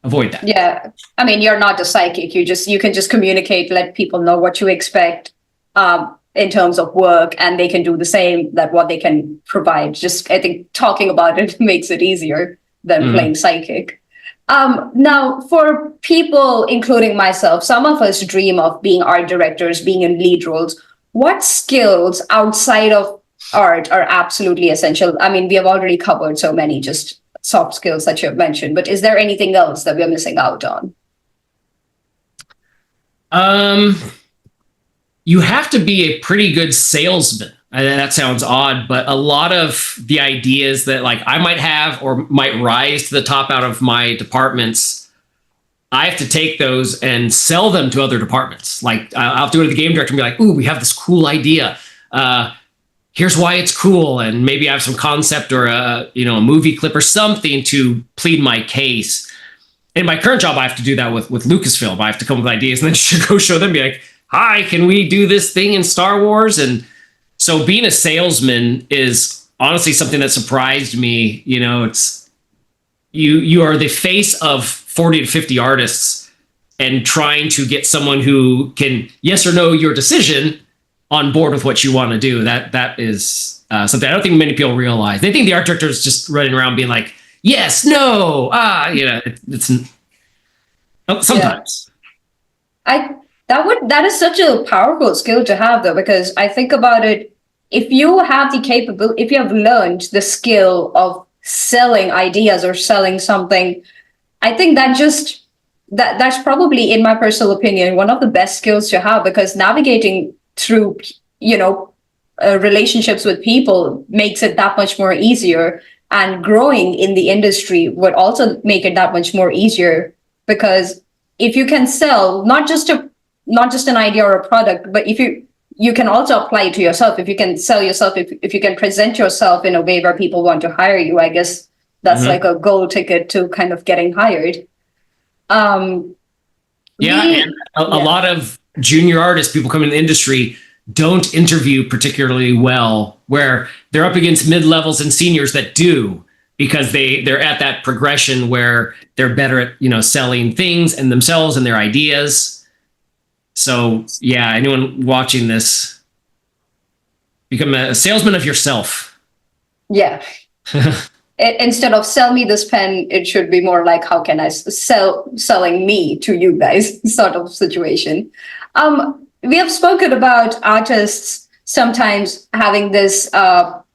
avoid that. Yeah. I mean, you're not a psychic. You can just communicate, let people know what you expect in terms of work, and they can do the same, that what they can provide. Just, I think talking about it makes it easier than playing psychic. Now, for people, including myself, some of us dream of being art directors, being in lead roles. What skills outside of art are absolutely essential? I mean, we have already covered so many just soft skills that you've mentioned, but is there anything else that we're missing out on? You have to be a pretty good salesman. That sounds odd, but a lot of the ideas that like I might have or might rise to the top out of my departments, I have to take those and sell them to other departments. Like I'll have to go to the game director and be like, ooh, we have this cool idea. Here's why it's cool. And maybe I have some concept or a movie clip or something to plead my case. In my current job, I have to do that with Lucasfilm. I have to come up with ideas and then go show them, be like, hi, can we do this thing in Star Wars? And so being a salesman is honestly something that surprised me. It's you are the face of 40 to 50 artists, and trying to get someone who can yes or no your decision on board with what you want to do. That is something I don't think many people realize. They think the art director is just running around being like, yes, no, it's sometimes. Yeah. That is such a powerful skill to have, though, because I think about it, if you have the capability, if you have learned the skill of selling ideas or selling something, I think that's probably, in my personal opinion, one of the best skills to have, because navigating through, relationships with people makes it that much more easier, and growing in the industry would also make it that much more easier, because if you can sell not just an idea or a product, but if you can also apply it to yourself. If you can sell yourself, if you can present yourself in a way where people want to hire you, I guess that's like a gold ticket to kind of getting hired. And a lot of junior artists, people coming in the industry, don't interview particularly well, where they're up against mid-levels and seniors that do, because they're at that progression where they're better at, selling things and themselves and their ideas. So yeah, anyone watching this, become a salesman of yourself. Yeah. Instead of sell me this pen, it should be more like, how can I selling me to you guys sort of situation. We have spoken about artists sometimes having this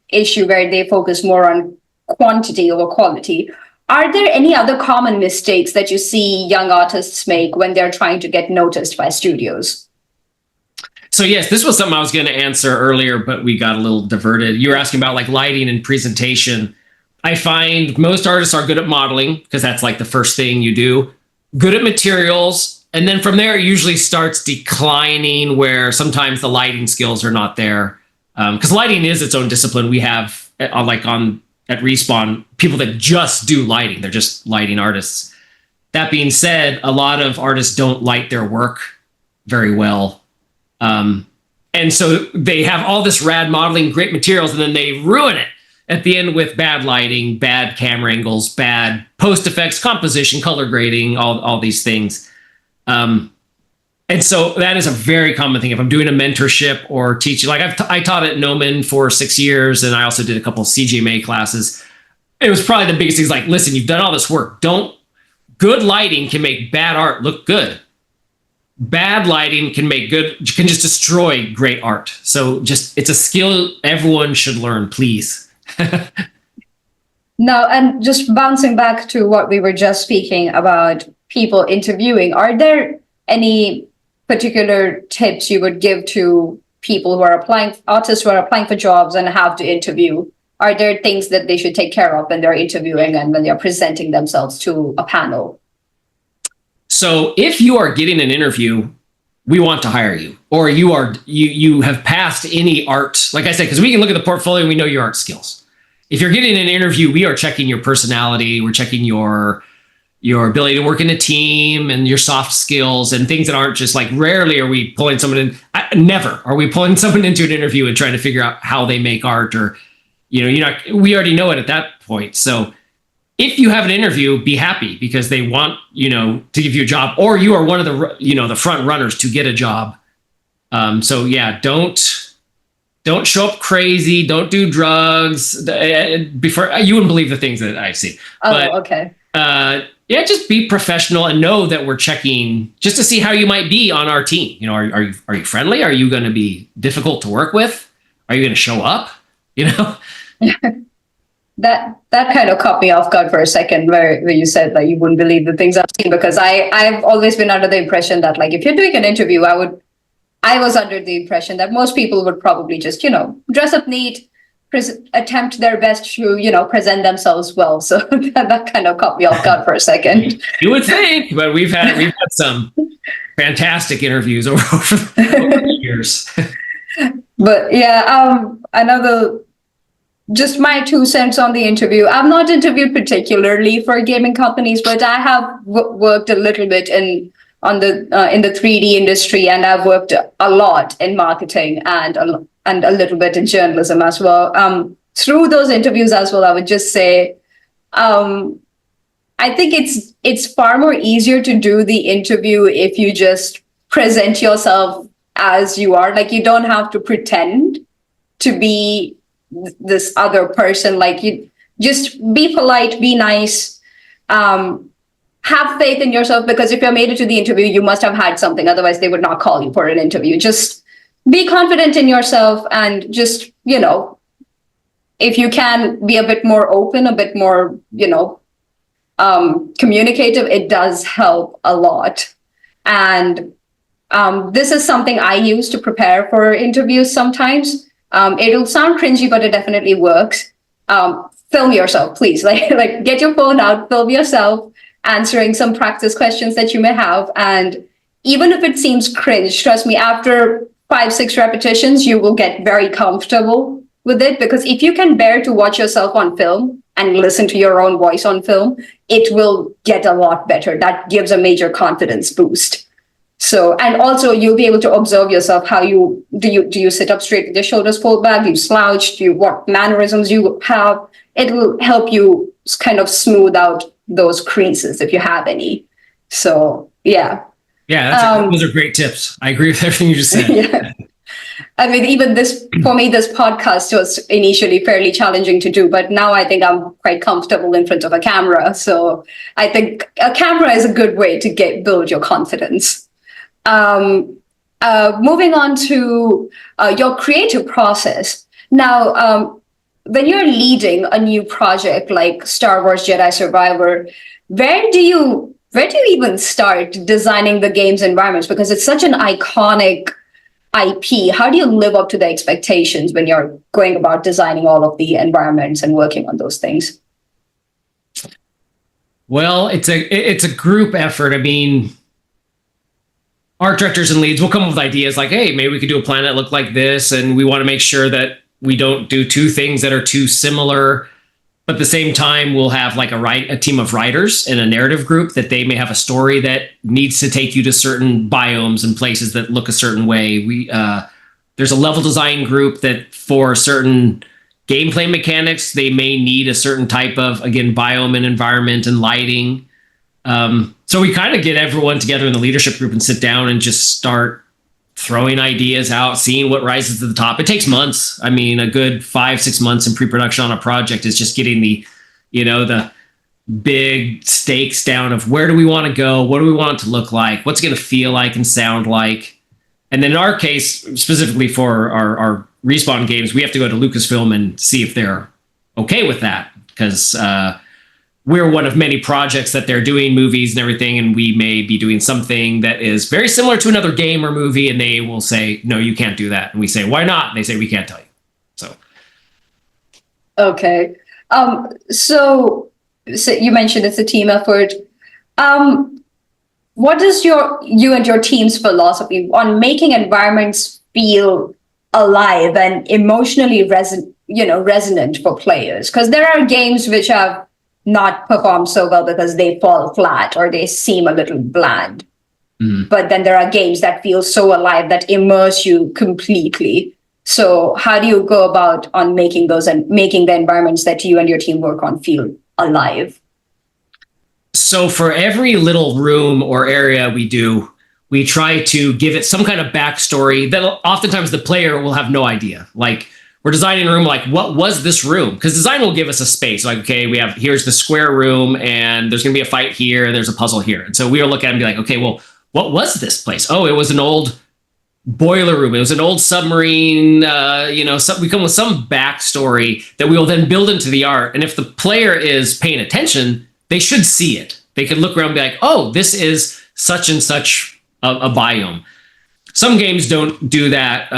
issue where they focus more on quantity over quality. Are there any other common mistakes that you see young artists make when they're trying to get noticed by studios? So yes, this was something I was going to answer earlier, but we got a little diverted. You were asking about like lighting and presentation. I find most artists are good at modeling, because that's like the first thing you do. Good at materials. And then from there, it usually starts declining, where sometimes the lighting skills are not there. Because lighting is its own discipline. We have at Respawn, people that just do lighting. They're just lighting artists. That being said, a lot of artists don't light their work very well. And so they have all this rad modeling, great materials, and then they ruin it at the end with bad lighting, bad camera angles, bad post effects, composition, color grading, all these things. And so that is a very common thing. If I'm doing a mentorship or teaching, like I taught at Noman for 6 years, and I also did a couple of CGMA classes. It was probably the biggest thing is like, listen, you've done all this work. Good lighting can make bad art look good. Bad lighting can just destroy great art. So it's a skill everyone should learn, please. Now, and just bouncing back to what we were just speaking about, people interviewing, are there any particular tips you would give to people who are artists who are applying for jobs and have to interview? Are there things that they should take care of when they're interviewing and when they're presenting themselves to a panel? So if you are getting an interview, we want to hire you, or you have passed any art. Like I said, because we can look at the portfolio and we know your art skills. If you're getting an interview, we are checking your personality. We're checking your ability to work in a team and your soft skills and things that aren't just like, rarely are we pulling someone in. Never are we pulling someone into an interview and trying to figure out how they make art, or, we already know it at that point. So if you have an interview, be happy because they want, to give you a job, or you are one of the, the front runners to get a job. So yeah, don't show up crazy. Don't do drugs. Before, you wouldn't believe the things that I see. Okay. Yeah, just be professional and know that we're checking just to see how you might be on our team. Are you friendly? Are you going to be difficult to work with? Are you going to show up? That kind of caught me off guard for a second, where you said that you wouldn't believe the things I've seen, because I've always been under the impression that, like, if you're doing an interview, I was under the impression that most people would probably just, dress up neat, attempt their best to, present themselves well. So that kind of caught me off guard for a second. You would think, but we've had some fantastic interviews over the years. But yeah, just my 2 cents on the interview. I've not interviewed particularly for gaming companies, but I have worked a little bit in the 3D industry, and I've worked a lot in marketing and a little bit in journalism as well. Through those interviews as well, I would just say, I think it's far more easier to do the interview if you just present yourself as you are. Like, you don't have to pretend to be this other person. Like, you just be polite, be nice, have faith in yourself, because if you made it to the interview, you must have had something. Otherwise, they would not call you for an interview. Just be confident in yourself, and just, if you can be a bit more open, a bit more, communicative, it does help a lot. And this is something I use to prepare for interviews sometimes. It'll sound cringy, but it definitely works. Film yourself, please. Like get your phone out, film yourself answering some practice questions that you may have. And even if it seems cringe, trust me, after 5-6 repetitions, you will get very comfortable with it. Because if you can bear to watch yourself on film and listen to your own voice on film, it will get a lot better. That gives a major confidence boost. So, and also you'll be able to observe yourself. How do you sit up straight with your shoulders pulled back? Do you slouch? What mannerisms you have? It will help you kind of smooth out those creases if you have any. So, yeah. Yeah, those are great tips. I agree with everything you just said. Yeah. I mean, even for me, this podcast was initially fairly challenging to do, but now I think I'm quite comfortable in front of a camera. So I think a camera is a good way to build your confidence. Moving on to your creative process. Now, when you're leading a new project like Star Wars Jedi Survivor, where do you even start designing the game's environments? Because it's such an iconic IP. How do you live up to the expectations when you're going about designing all of the environments and working on those things? Well, it's a group effort. I mean, art directors and leads will come up with ideas like, hey, maybe we could do a planet that look like this, and we want to make sure that we don't do two things that are too similar. But at the same time, we'll have like a team of writers and a narrative group that they may have a story that needs to take you to certain biomes and places that look a certain way. There's a level design group that for certain gameplay mechanics, they may need a certain type of, again, biome and environment and lighting. So we kind of get everyone together in the leadership group and sit down and just start throwing ideas out, seeing what rises to the top. It takes months. I mean, a good 5-6 months in pre-production on a project is just getting the big stakes down of where do we want to go? What do we want it to look like? What's going to feel like and sound like? And then in our case, specifically for our Respawn games, we have to go to Lucasfilm and see if they're okay with that, because we're one of many projects that they're doing movies and everything, and we may be doing something that is very similar to another game or movie, and they will say, no, you can't do that. And we say, why not? And they say, we can't tell you. So. Okay. So you mentioned it's a team effort. what is you and your team's philosophy on making environments feel alive and emotionally resonant for players? Because there are games which have not performed so well because they fall flat or they seem a little bland. But then there are games that feel so alive that immerse you completely. So how do you go about on making those and making the environments that you and your team work on feel alive? So for every little room or area we do, we try to give it some kind of backstory that oftentimes the player will have no idea. Like, we're designing a room, like, what was this room? Because design will give us a space. Like, okay, here's the square room, and there's going to be a fight here, and there's a puzzle here. And so we'll look at it and be like, okay, well, what was this place? Oh, it was an old boiler room. It was an old submarine. We come with some backstory that we will then build into the art. And if the player is paying attention, they should see it. They could look around and be like, oh, this is such and such a biome. Some games don't do that.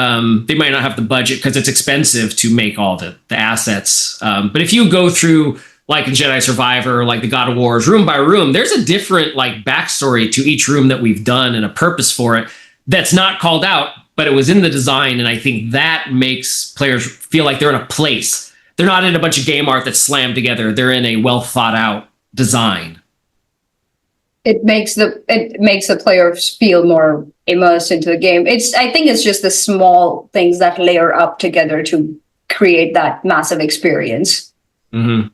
They might not have the budget because it's expensive to make all the assets. But if you go through, like in Jedi Survivor, like the God of War's room by room, there's a different like backstory to each room that we've done and a purpose for it that's not called out, but it was in the design. And I think that makes players feel like they're in a place. They're not in a bunch of game art that's slammed together. They're in a well thought out design. It makes the players feel more immersed into the game. I think it's just the small things that layer up together to create that massive experience. Mm-hmm.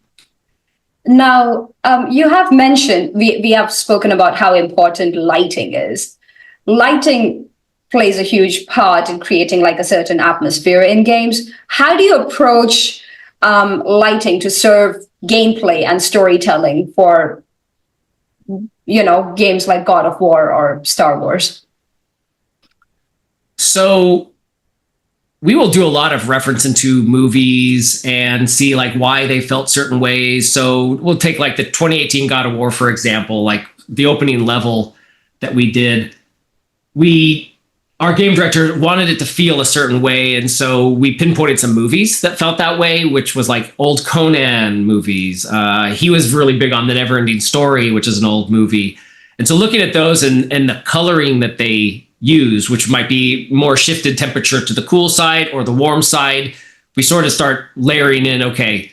Now, you have mentioned, we have spoken about how important lighting is. Lighting plays a huge part in creating like a certain atmosphere in games. How do you approach lighting to serve gameplay and storytelling for, games like God of War or Star Wars? So we will do a lot of reference into movies and see like why they felt certain ways. So we'll take like the 2018 God of War, for example, like the opening level that we did. Our game director wanted it to feel a certain way. And so we pinpointed some movies that felt that way, which was like old Conan movies. He was really big on The Neverending Story, which is an old movie. And so looking at those and the coloring that they use, which might be more shifted temperature to the cool side or the warm side, we sort of start layering in, okay,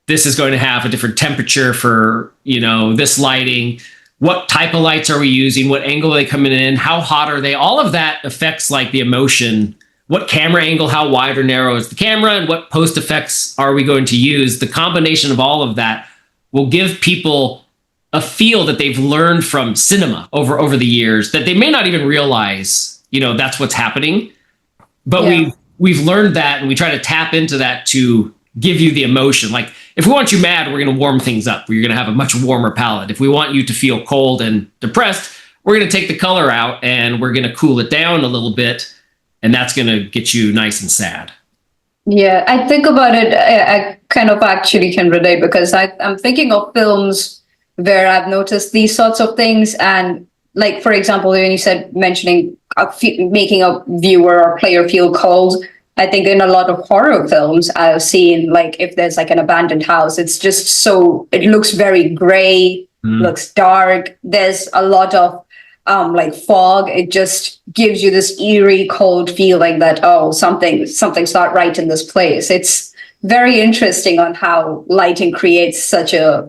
this is going to have a different temperature for, this lighting. What type of lights are we using? What angle are they coming in? How hot are they? All of that affects like the emotion. What camera angle, how wide or narrow is the camera, and what post effects are we going to use? The combination of all of that will give people a feel that they've learned from cinema over the years that they may not even realize, that's what's happening. But we've learned that, and we try to tap into that to give you the emotion. Like, if we want you mad, we're going to warm things up. You're going to have a much warmer palette. If we want you to feel cold and depressed, we're going to take the color out and we're going to cool it down a little bit. And that's going to get you nice and sad. Yeah, I think about it. I kind of actually can relate because I'm thinking of films where I've noticed these sorts of things. And like, for example, when you said mentioning making a viewer or player feel cold, I think in a lot of horror films I've seen, like if there's like an abandoned house, it's just it looks very gray, looks dark. There's a lot of like fog. It just gives you this eerie, cold feeling that, oh, something's not right in this place. It's very interesting on how lighting creates such a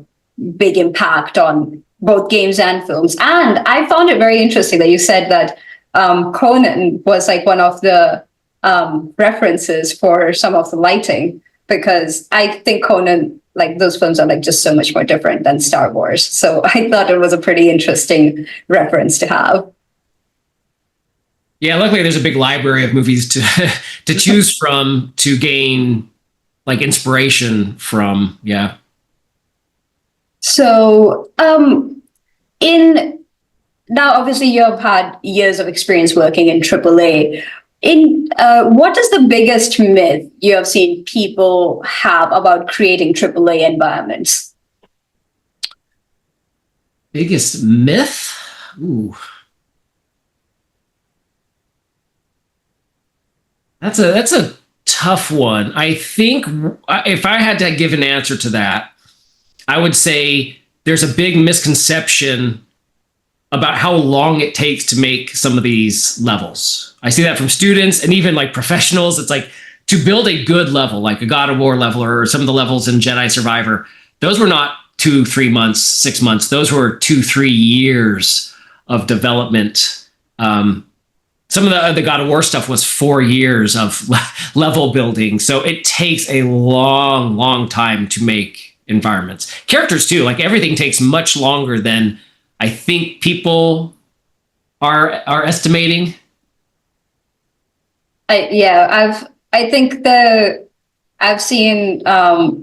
big impact on both games and films. And I found it very interesting that you said that Conan was like one of the references for some of the lighting, because I think Conan, like those films are like just so much more different than Star Wars. So I thought it was a pretty interesting reference to have. Yeah, luckily there's a big library of movies to choose from to gain like inspiration from. Yeah. So now obviously you have had years of experience working in AAA. What is the biggest myth you have seen people have about creating AAA environments? Biggest myth? Ooh. That's a tough one. I think if I had to give an answer to that, I would say there's a big misconception about how long it takes to make some of these levels. I see that from students and even like professionals. It's like to build a good level, like a God of War level or some of the levels in Jedi Survivor, those were not 2-3 months, 6 months. Those were 2-3 years of development. Some of the God of War stuff was 4 years of level building. So it takes a long, long time to make environments. Characters too, like everything takes much longer than I think people are estimating. I think I've seen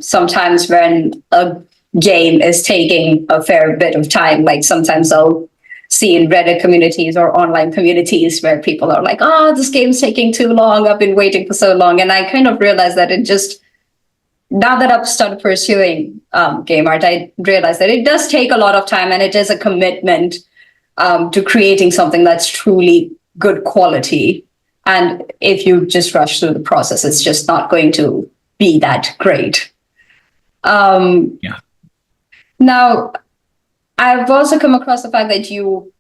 sometimes when a game is taking a fair bit of time, like sometimes I'll see in Reddit communities or online communities where people are like, oh, this game's taking too long. I've been waiting for so long. And I kind of realized that now that I've started pursuing game art, I realized that it does take a lot of time and it is a commitment to creating something that's truly good quality. And if you just rush through the process, it's just not going to be that great. Yeah. Now, I've also come across the fact that you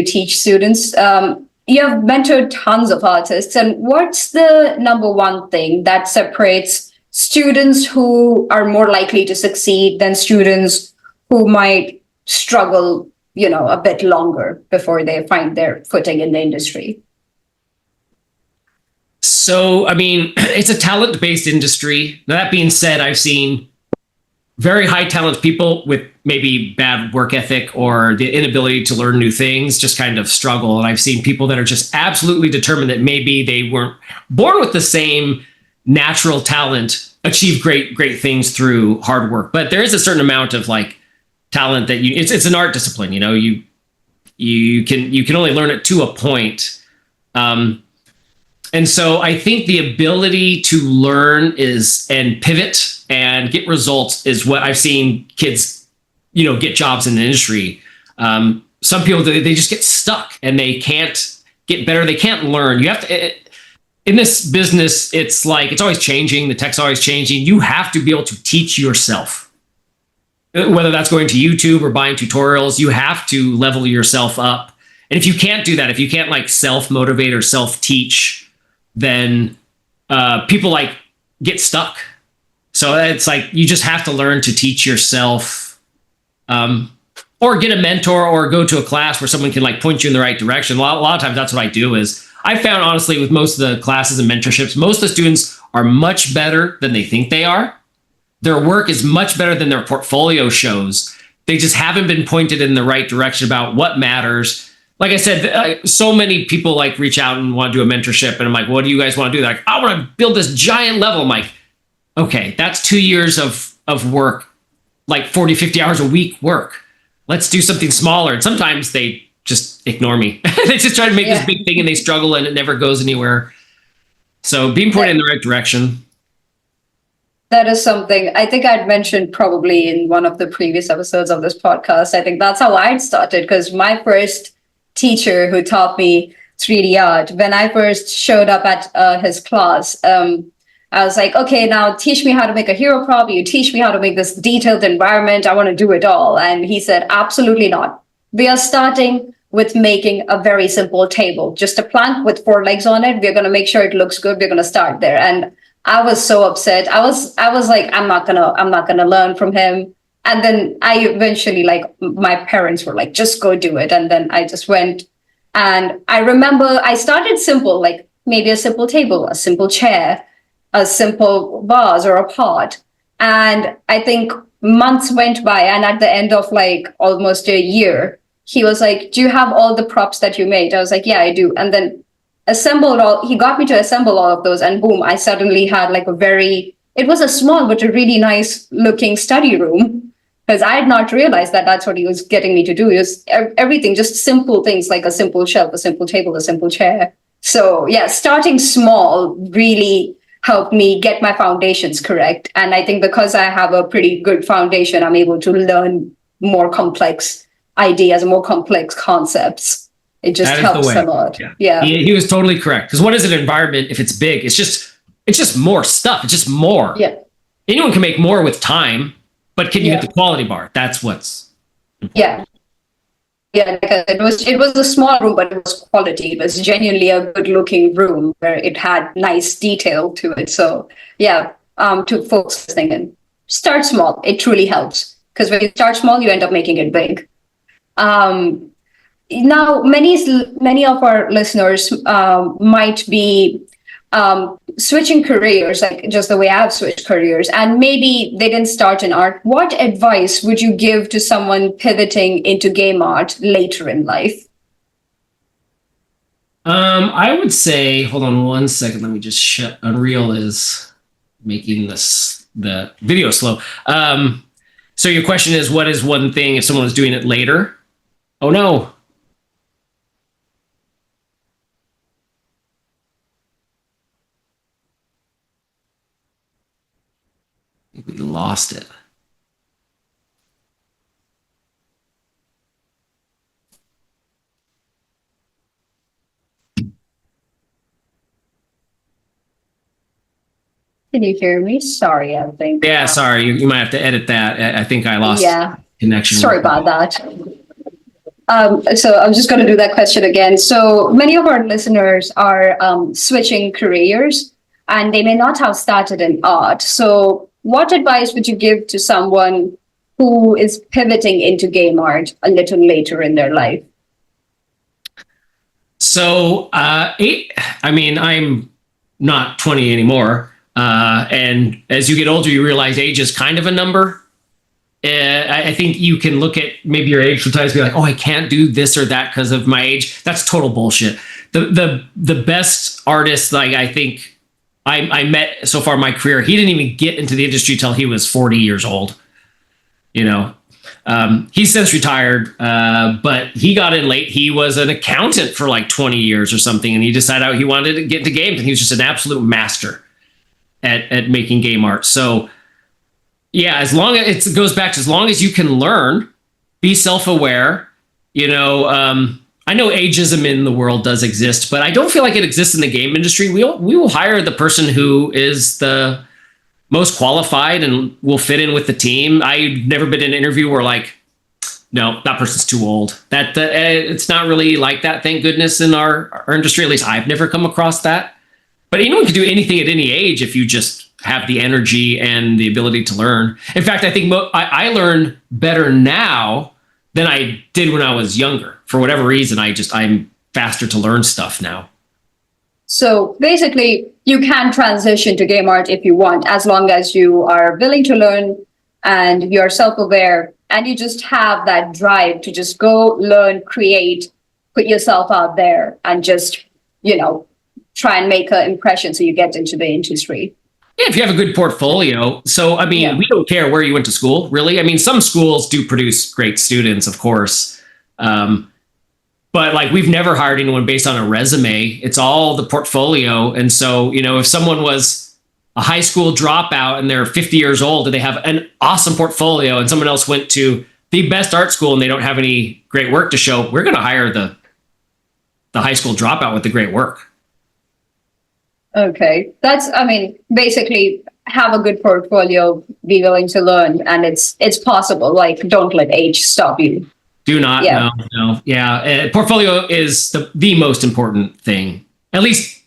teach students. You have mentored tons of artists. And what's the number one thing that separates students who are more likely to succeed than students who might struggle, a bit longer before they find their footing in the industry? So, I mean, it's a talent-based industry. Now, that being said, I've seen very high talent people with maybe bad work ethic or the inability to learn new things just kind of struggle. And I've seen people that are just absolutely determined that maybe they weren't born with the same natural talent, achieve great things through hard work. But there is a certain amount of like talent that it's an art discipline, you can only learn it to a point. And so I think the ability to learn and pivot and get results is what I've seen kids, get jobs in the industry. Some people, they just get stuck and they can't get better. They can't learn. You have to, in this business, it's like, it's always changing. The tech's always changing. You have to be able to teach yourself, whether that's going to YouTube or buying tutorials. You have to level yourself up. And if you can't do that, if you can't like self-motivate or self-teach, then people like get stuck. So it's like you just have to learn to teach yourself, or get a mentor or go to a class where someone can like point you in the right direction. A lot of times that's what I do. Is I found, honestly, with most of the classes and mentorships, most of the students are much better than they think they are. Their work is much better than their portfolio shows. They just haven't been pointed in the right direction about what matters. Like I said, so many people like reach out and want to do a mentorship. And I'm like, what do you guys want to do? They're like, I want to build this giant level. I'm like, okay, that's 2 years of work, like 40, 50 hours a week work. Let's do something smaller. And sometimes they just ignore me. They just try to make this big thing and they struggle and it never goes anywhere. So being pointed in the right direction. That is something I think I'd mentioned probably in one of the previous episodes of this podcast. I think that's how I'd started, because my first teacher who taught me 3D art, when I first showed up at his class, I was like, okay, now teach me how to make a hero prop. You teach me how to make this detailed environment. I want to do it all. And he said, absolutely not. We are starting with making a very simple table, just a plank with 4 legs on it. We're going to make sure it looks good. We're going to start there. And I was so upset. I was like, I'm not gonna learn from him. And then I eventually, like, my parents were like, just go do it. And then I just went. And I remember I started simple, like maybe a simple table, a simple chair, a simple vase or a pot. And I think months went by. And at the end of like almost a year, he was like, do you have all the props that you made? I was like, yeah, I do. And then he got me to assemble all of those. And boom, I suddenly had like it was a small but a really nice looking study room. Because I had not realized that that's what he was getting me to do. It was everything, just simple things like a simple shelf, a simple table, a simple chair. So yeah, starting small really helped me get my foundations correct. And I think because I have a pretty good foundation, I'm able to learn more complex ideas, more complex concepts. It just helps a lot. Yeah. He was totally correct. Because what is an environment if it's big? It's just more stuff. It's just more. Yeah. Anyone can make more with time. But can you get the quality bar? That's what's important. Yeah. Yeah, because it was a small room, but it was quality. It was genuinely a good looking room where it had nice detail to it. So yeah, to folks listening in, start small. It truly helps because when you start small, you end up making it big. Um, Now, many of our listeners might be switching careers, like just the way I've switched careers, and maybe they didn't start in art. What advice would you give to someone pivoting into game art later in life? I would say, hold on one second. Let me just shut. Unreal is making the video slow. So your question is, what is one thing if someone was doing it later? Oh no, we lost it. Can you hear me? Sorry, I think. Yeah, sorry. You might have to edit that. I think I lost Yeah, connection. sorry about that. So I'm just going to do that question again. So many of our listeners are switching careers and they may not have started in art. So what advice would you give to someone who is pivoting into game art a little later in their life? So, I mean, I'm not 20 anymore. And as you get older, you realize age is kind of a number. I think you can look at maybe your age sometimes and be like, oh, I can't do this or that because of my age. That's total bullshit. The best artist, like I think I met so far in my career, he didn't even get into the industry till he was 40 years old. You know, he's since retired, but he got in late. He was an accountant for like 20 years or something, and he decided he wanted to get into games, and he was just an absolute master at making game art. So yeah, as long as it goes back to as long as you can learn, be self-aware. You know, I know ageism in the world does exist, but I don't feel like it exists in the game industry. We will hire the person who is the most qualified and will fit in with the team. I've never been in an interview where like, no, that person's too old. That it's not really like that. Thank goodness in our industry. At least I've never come across that. But anyone can do anything at any age if you just have the energy and the ability to learn. In fact, I think I learn better now than I did when I was younger. For whatever reason, I'm faster to learn stuff now. So basically, you can transition to game art if you want, as long as you are willing to learn and you're self-aware and you just have that drive to just go learn, create, put yourself out there and just, try and make an impression so you get into the industry. Yeah, if you have a good portfolio. So, I mean, we don't care where you went to school, really. I mean, some schools do produce great students, of course. But like we've never hired anyone based on a resume. It's all the portfolio. And so, if someone was a high school dropout and they're 50 years old and they have an awesome portfolio and someone else went to the best art school and they don't have any great work to show, we're going to hire the high school dropout with the great work. Okay. Basically have a good portfolio, be willing to learn, and it's possible. Like, don't let age stop you. Do not. Yeah. No. Yeah. Portfolio is the most important thing, at least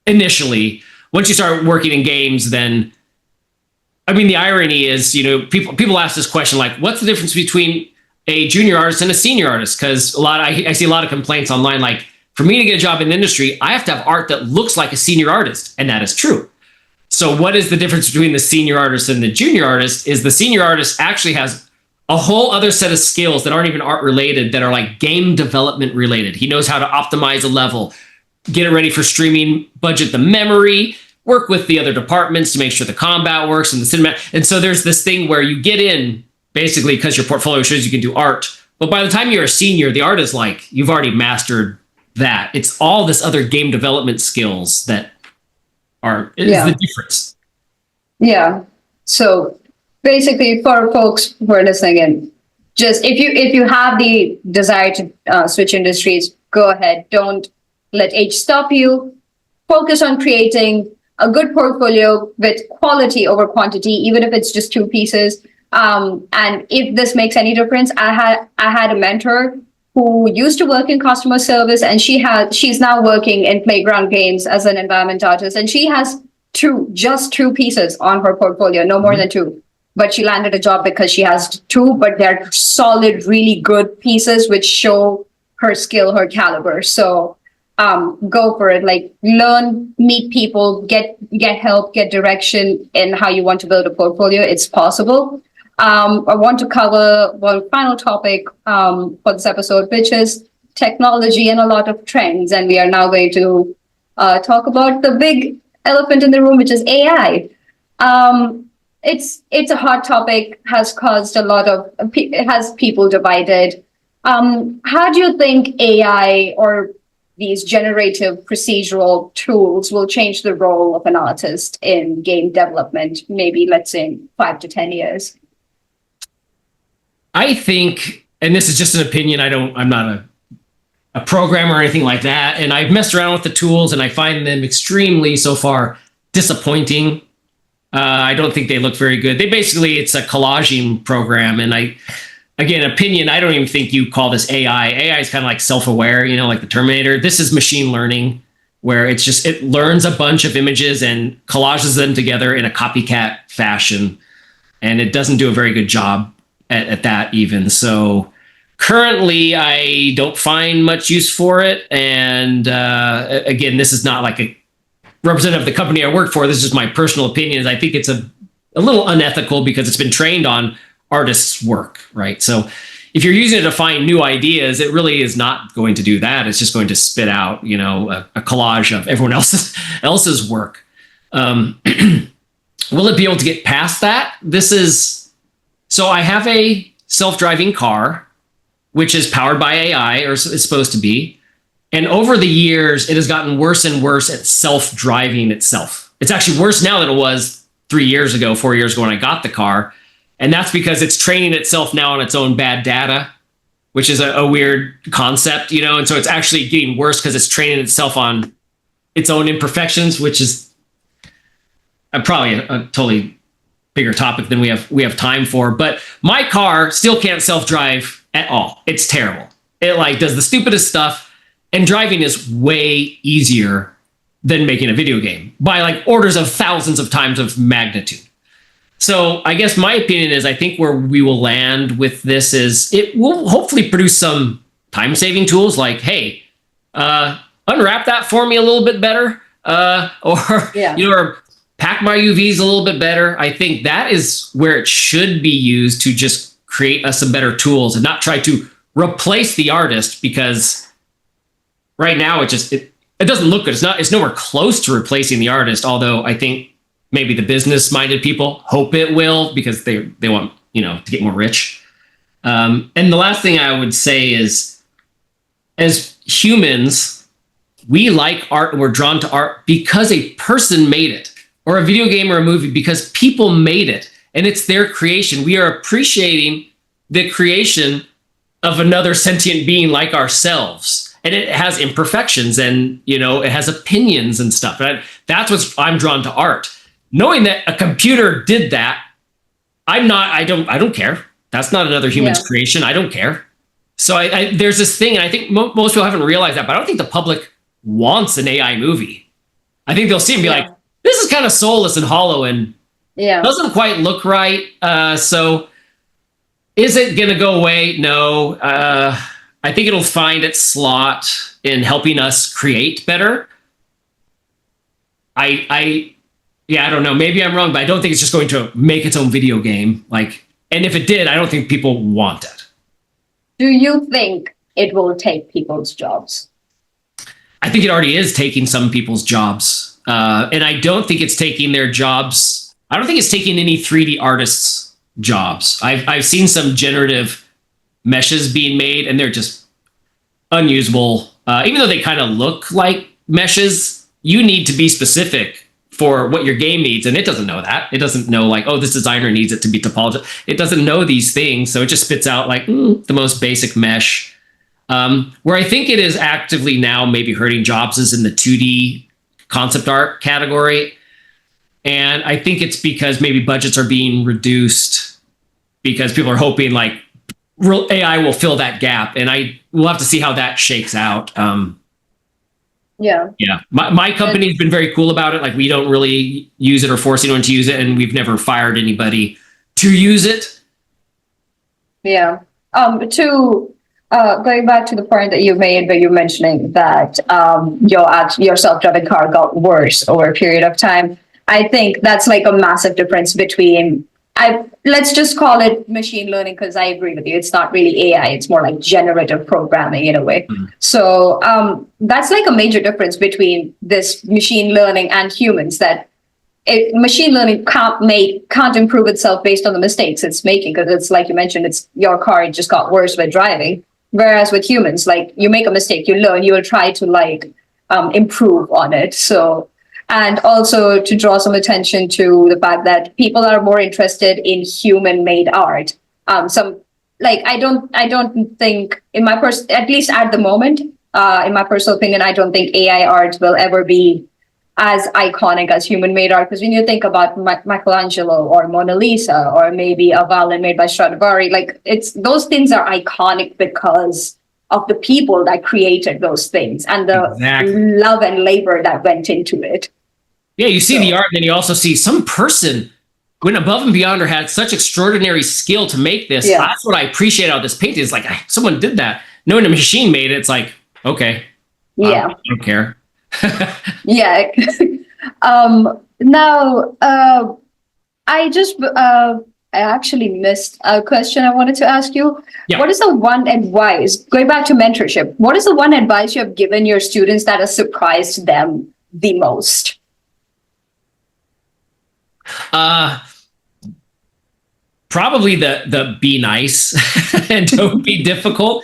initially. Once you start working in games, then, I mean, the irony is, people ask this question, like, what's the difference between a junior artist and a senior artist? Because I see a lot of complaints online, like, for me to get a job in the industry, I have to have art that looks like a senior artist. And that is true. So what is the difference between the senior artist and the junior artist is the senior artist actually has a whole other set of skills that aren't even art related, that are like game development related. He knows how to optimize a level, get it ready for streaming, budget the memory, work with the other departments to make sure the combat works and the cinema. And so there's this thing where you get in basically because your portfolio shows you can do art. But by the time you're a senior, the art is like, you've already mastered that. It's all this other game development skills that is the difference. Yeah. So basically, for folks who are listening in, just if you have the desire to switch industries, go ahead. Don't let age stop you. Focus on creating a good portfolio with quality over quantity, even if it's just two pieces. And if this makes any difference, I had a mentor who used to work in customer service, and she's now working in playground games as an environment artist, and she has just two pieces on her portfolio, no more than two. But she landed a job because she has two, but they're solid, really good pieces which show her skill, her caliber. So go for it. Like, learn, meet people, get help, get direction in how you want to build a portfolio. It's possible. I want to cover one final topic for this episode, which is technology and a lot of trends. And we are now going to talk about the big elephant in the room, which is AI. It's a hot topic, has caused it has people divided. How do you think AI or these generative procedural tools will change the role of an artist in game development, maybe let's say in 5 to 10 years? I think, and this is just an opinion, I'm not a programmer or anything like that, and I've messed around with the tools and I find them extremely, so far, disappointing. I don't think they look very good. It's a collaging program, and opinion, I don't even think you call this AI. AI is kind of like self-aware, like the Terminator. This is machine learning, where it learns a bunch of images and collages them together in a copycat fashion, and it doesn't do a very good job at that even. So currently, I don't find much use for it. And again, this is not like a representative of the company I work for. This is just my personal opinion. I think it's a little unethical because it's been trained on artists' work, right? So if you're using it to find new ideas, it really is not going to do that. It's just going to spit out, a collage of everyone else's work. Will it be able to get past that? So I have a self-driving car, which is powered by AI, or it's supposed to be. And over the years, it has gotten worse and worse at self-driving itself. It's actually worse now than it was 4 years ago when I got the car. And that's because it's training itself now on its own bad data, which is a weird concept, And so it's actually getting worse because it's training itself on its own imperfections, which is probably a totally bigger topic than we have time for. But my car still can't self-drive at all. It's terrible. It does the stupidest stuff, and driving is way easier than making a video game by orders of thousands of times of magnitude. So I guess my opinion is, I think where we will land with this is it will hopefully produce some time-saving tools like, hey, unwrap that for me a little bit better, or pack my UVs a little bit better. I think that is where it should be used to just create us some better tools and not try to replace the artist, because right now it doesn't look good. It's nowhere close to replacing the artist, although I think maybe the business-minded people hope it will because they want, to get more rich. And the last thing I would say is, as humans, we like art and we're drawn to art because a person made it, or a video game or a movie because people made it and it's their creation. We are appreciating the creation of another sentient being like ourselves. And it has imperfections and, it has opinions and stuff. Right? That's what I'm drawn to art. Knowing that a computer did that, I don't care. That's not another human's creation. I don't care. So there's this thing, and I think most people haven't realized that, but I don't think the public wants an AI movie. I think they'll see it and be like, this is kind of soulless and hollow and doesn't quite look right. So is it going to go away? No. I think it'll find its slot in helping us create better. I don't know. Maybe I'm wrong, but I don't think it's just going to make its own video game. And if it did, I don't think people want it. Do you think it will take people's jobs? I think it already is taking some people's jobs. And I don't think it's taking their jobs. I don't think it's taking any 3D artists' jobs. I've seen some generative meshes being made, and they're just unusable. Even though they kind of look like meshes, you need to be specific for what your game needs, and it doesn't know that. It doesn't know this designer needs it to be topology. It doesn't know these things, so it just spits out the most basic mesh. Where I think it is actively now maybe hurting jobs is in the 2D concept art category. And I think it's because maybe budgets are being reduced because people are hoping real AI will fill that gap, and we'll have to see how that shakes out. Yeah. Yeah, my company's been very cool about it. Like, we don't really use it or force anyone to use it, and we've never fired anybody to use it. Yeah. To going back to the point that you made, where you're mentioning that your self-driving car got worse over a period of time. I think that's like a massive difference between let's just call it machine learning, because I agree with you. It's not really AI. It's more like generative programming in a way. So that's like a major difference between this machine learning and humans, that machine learning can't improve itself based on the mistakes it's making, because it's like you mentioned, it's your car, it just got worse with driving. Whereas with humans, like, you make a mistake, you learn, you will try to like improve on it. So, and also to draw some attention to the fact that people are more interested in human-made art. I don't think, at least at the moment, in my personal opinion, I don't think AI art will ever be as iconic as human-made art. Because when you think about Michelangelo or Mona Lisa, or maybe a violin made by Stradivari, like, those things are iconic because of the people that created those things and the love and labor that went into it. Yeah, you see the art, and then you also see some person went above and beyond or had such extraordinary skill to make this. Yeah. That's what I appreciate out of this painting. It's like, someone did that. Knowing a machine made it, it's like, okay. Yeah. I don't care. Yeah. Now, I actually missed a question I wanted to ask you. Yeah. What is the one advice, going back to mentorship, what is the one advice you have given your students that has surprised them the most? Probably the be nice and don't be difficult.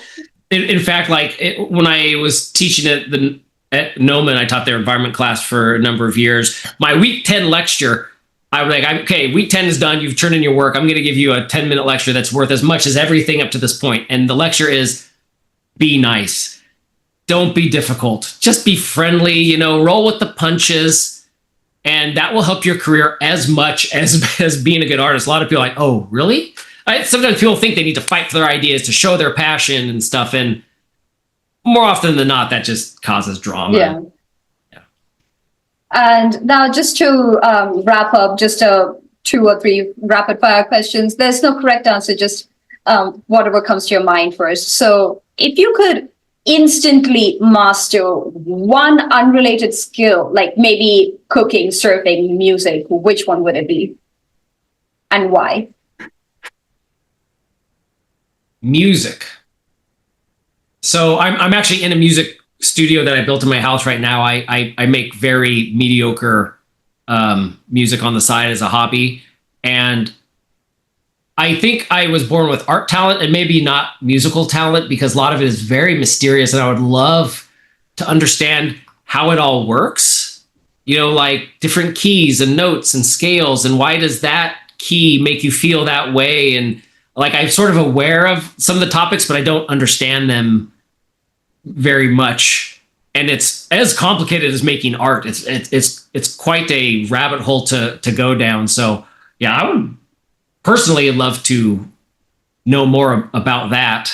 In fact, when I was teaching at Noman, I taught their environment class for a number of years. My week 10 lecture, I was like, okay, week 10 is done. You've turned in your work. I'm going to give you a 10-minute lecture that's worth as much as everything up to this point. And the lecture is, be nice. Don't be difficult. Just be friendly, roll with the punches. And that will help your career as much as being a good artist. A lot of people are like, oh, really? Sometimes people think they need to fight for their ideas to show their passion and stuff. And more often than not, that just causes drama. Yeah. And now, just to wrap up, just 2 or 3 rapid fire questions. There's no correct answer, just whatever comes to your mind first. So if you could instantly master one unrelated skill, like maybe cooking, surfing, music, which one would it be? And why? Music. So I'm actually in a music studio that I built in my house right now. I make very mediocre music on the side as a hobby. And I think I was born with art talent and maybe not musical talent, because a lot of it is very mysterious. And I would love to understand how it all works, like different keys and notes and scales. And why does that key make you feel that way? And like, I'm sort of aware of some of the topics, but I don't understand them very much. And it's as complicated as making art. It's quite a rabbit hole to go down. So yeah, I would personally love to know more about that.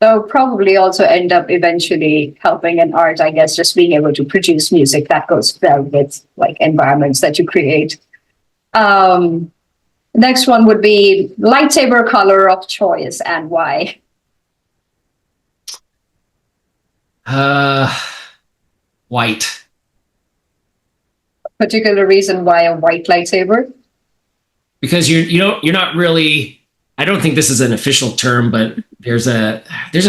They'll probably also end up eventually helping in art, I guess, just being able to produce music that goes well with like environments that you create. Next one would be lightsaber color of choice and why. White. A particular reason why a white lightsaber? Because you're not really, I don't think this is an official term, but there's a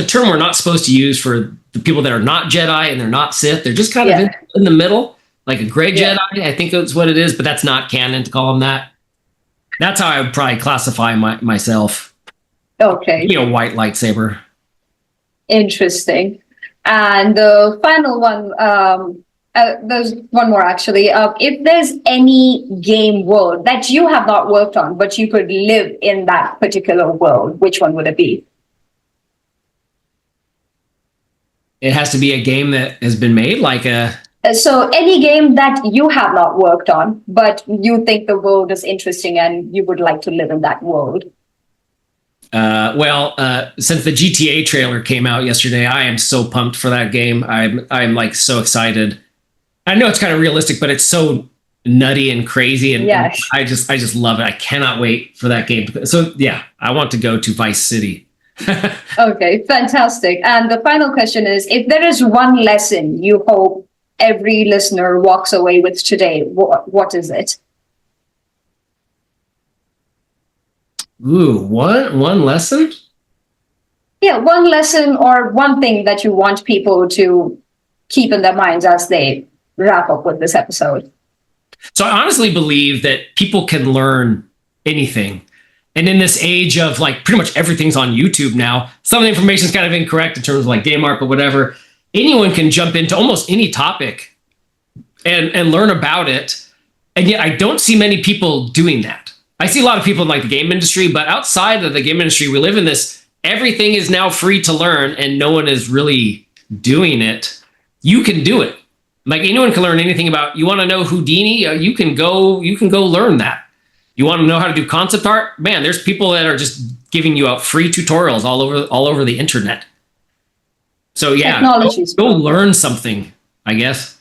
term we're not supposed to use for the people that are not Jedi and they're not Sith. They're just kind of in the middle, like a gray Jedi. I think that's what it is, but that's not canon to call them that. That's how I would probably classify myself. Okay. White lightsaber. Interesting. And the final one, there's one more actually. If there's any game world that you have not worked on, but you could live in that particular world, which one would it be? It has to be a game that has been made, like a... So any game that you have not worked on, but you think the world is interesting and you would like to live in that world. Since the GTA trailer came out yesterday, I am so pumped for that game. I'm like so excited. I know it's kind of realistic, but it's so nutty and crazy, and I just love it. I cannot wait for that game. So yeah, I want to go to Vice City. Okay, fantastic. And the final question is, if there is one lesson you hope every listener walks away with today, what is it? Ooh, what? One lesson? Yeah, one lesson or one thing that you want people to keep in their minds as they wrap up with this episode. So I honestly believe that people can learn anything. And in this age of like pretty much everything's on YouTube now, some of the information is kind of incorrect in terms of like game art, but whatever. Anyone can jump into almost any topic and learn about it. And yet I don't see many people doing that. I see a lot of people in like the game industry, but outside of the game industry, we live in this, everything is now free to learn and no one is really doing it. You can do it. Like anyone can learn anything about, you want to know Houdini? You can go learn that. You want to know how to do concept art? Man, there's people that are just giving you out free tutorials all over the internet. So yeah, go learn something, I guess.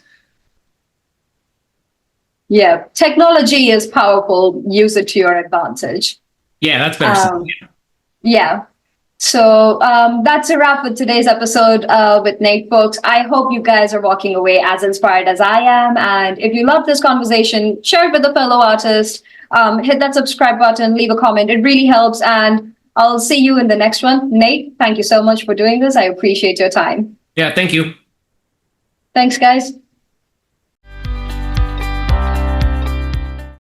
Yeah, technology is powerful. Use it to your advantage. Yeah, that's better. Yeah. So that's a wrap with today's episode with Nate, folks. I hope you guys are walking away as inspired as I am. And if you love this conversation, share it with a fellow artist. Hit that subscribe button, leave a comment. It really helps. And I'll see you in the next one. Nate, thank you so much for doing this. I appreciate your time. Yeah, thank you. Thanks, guys.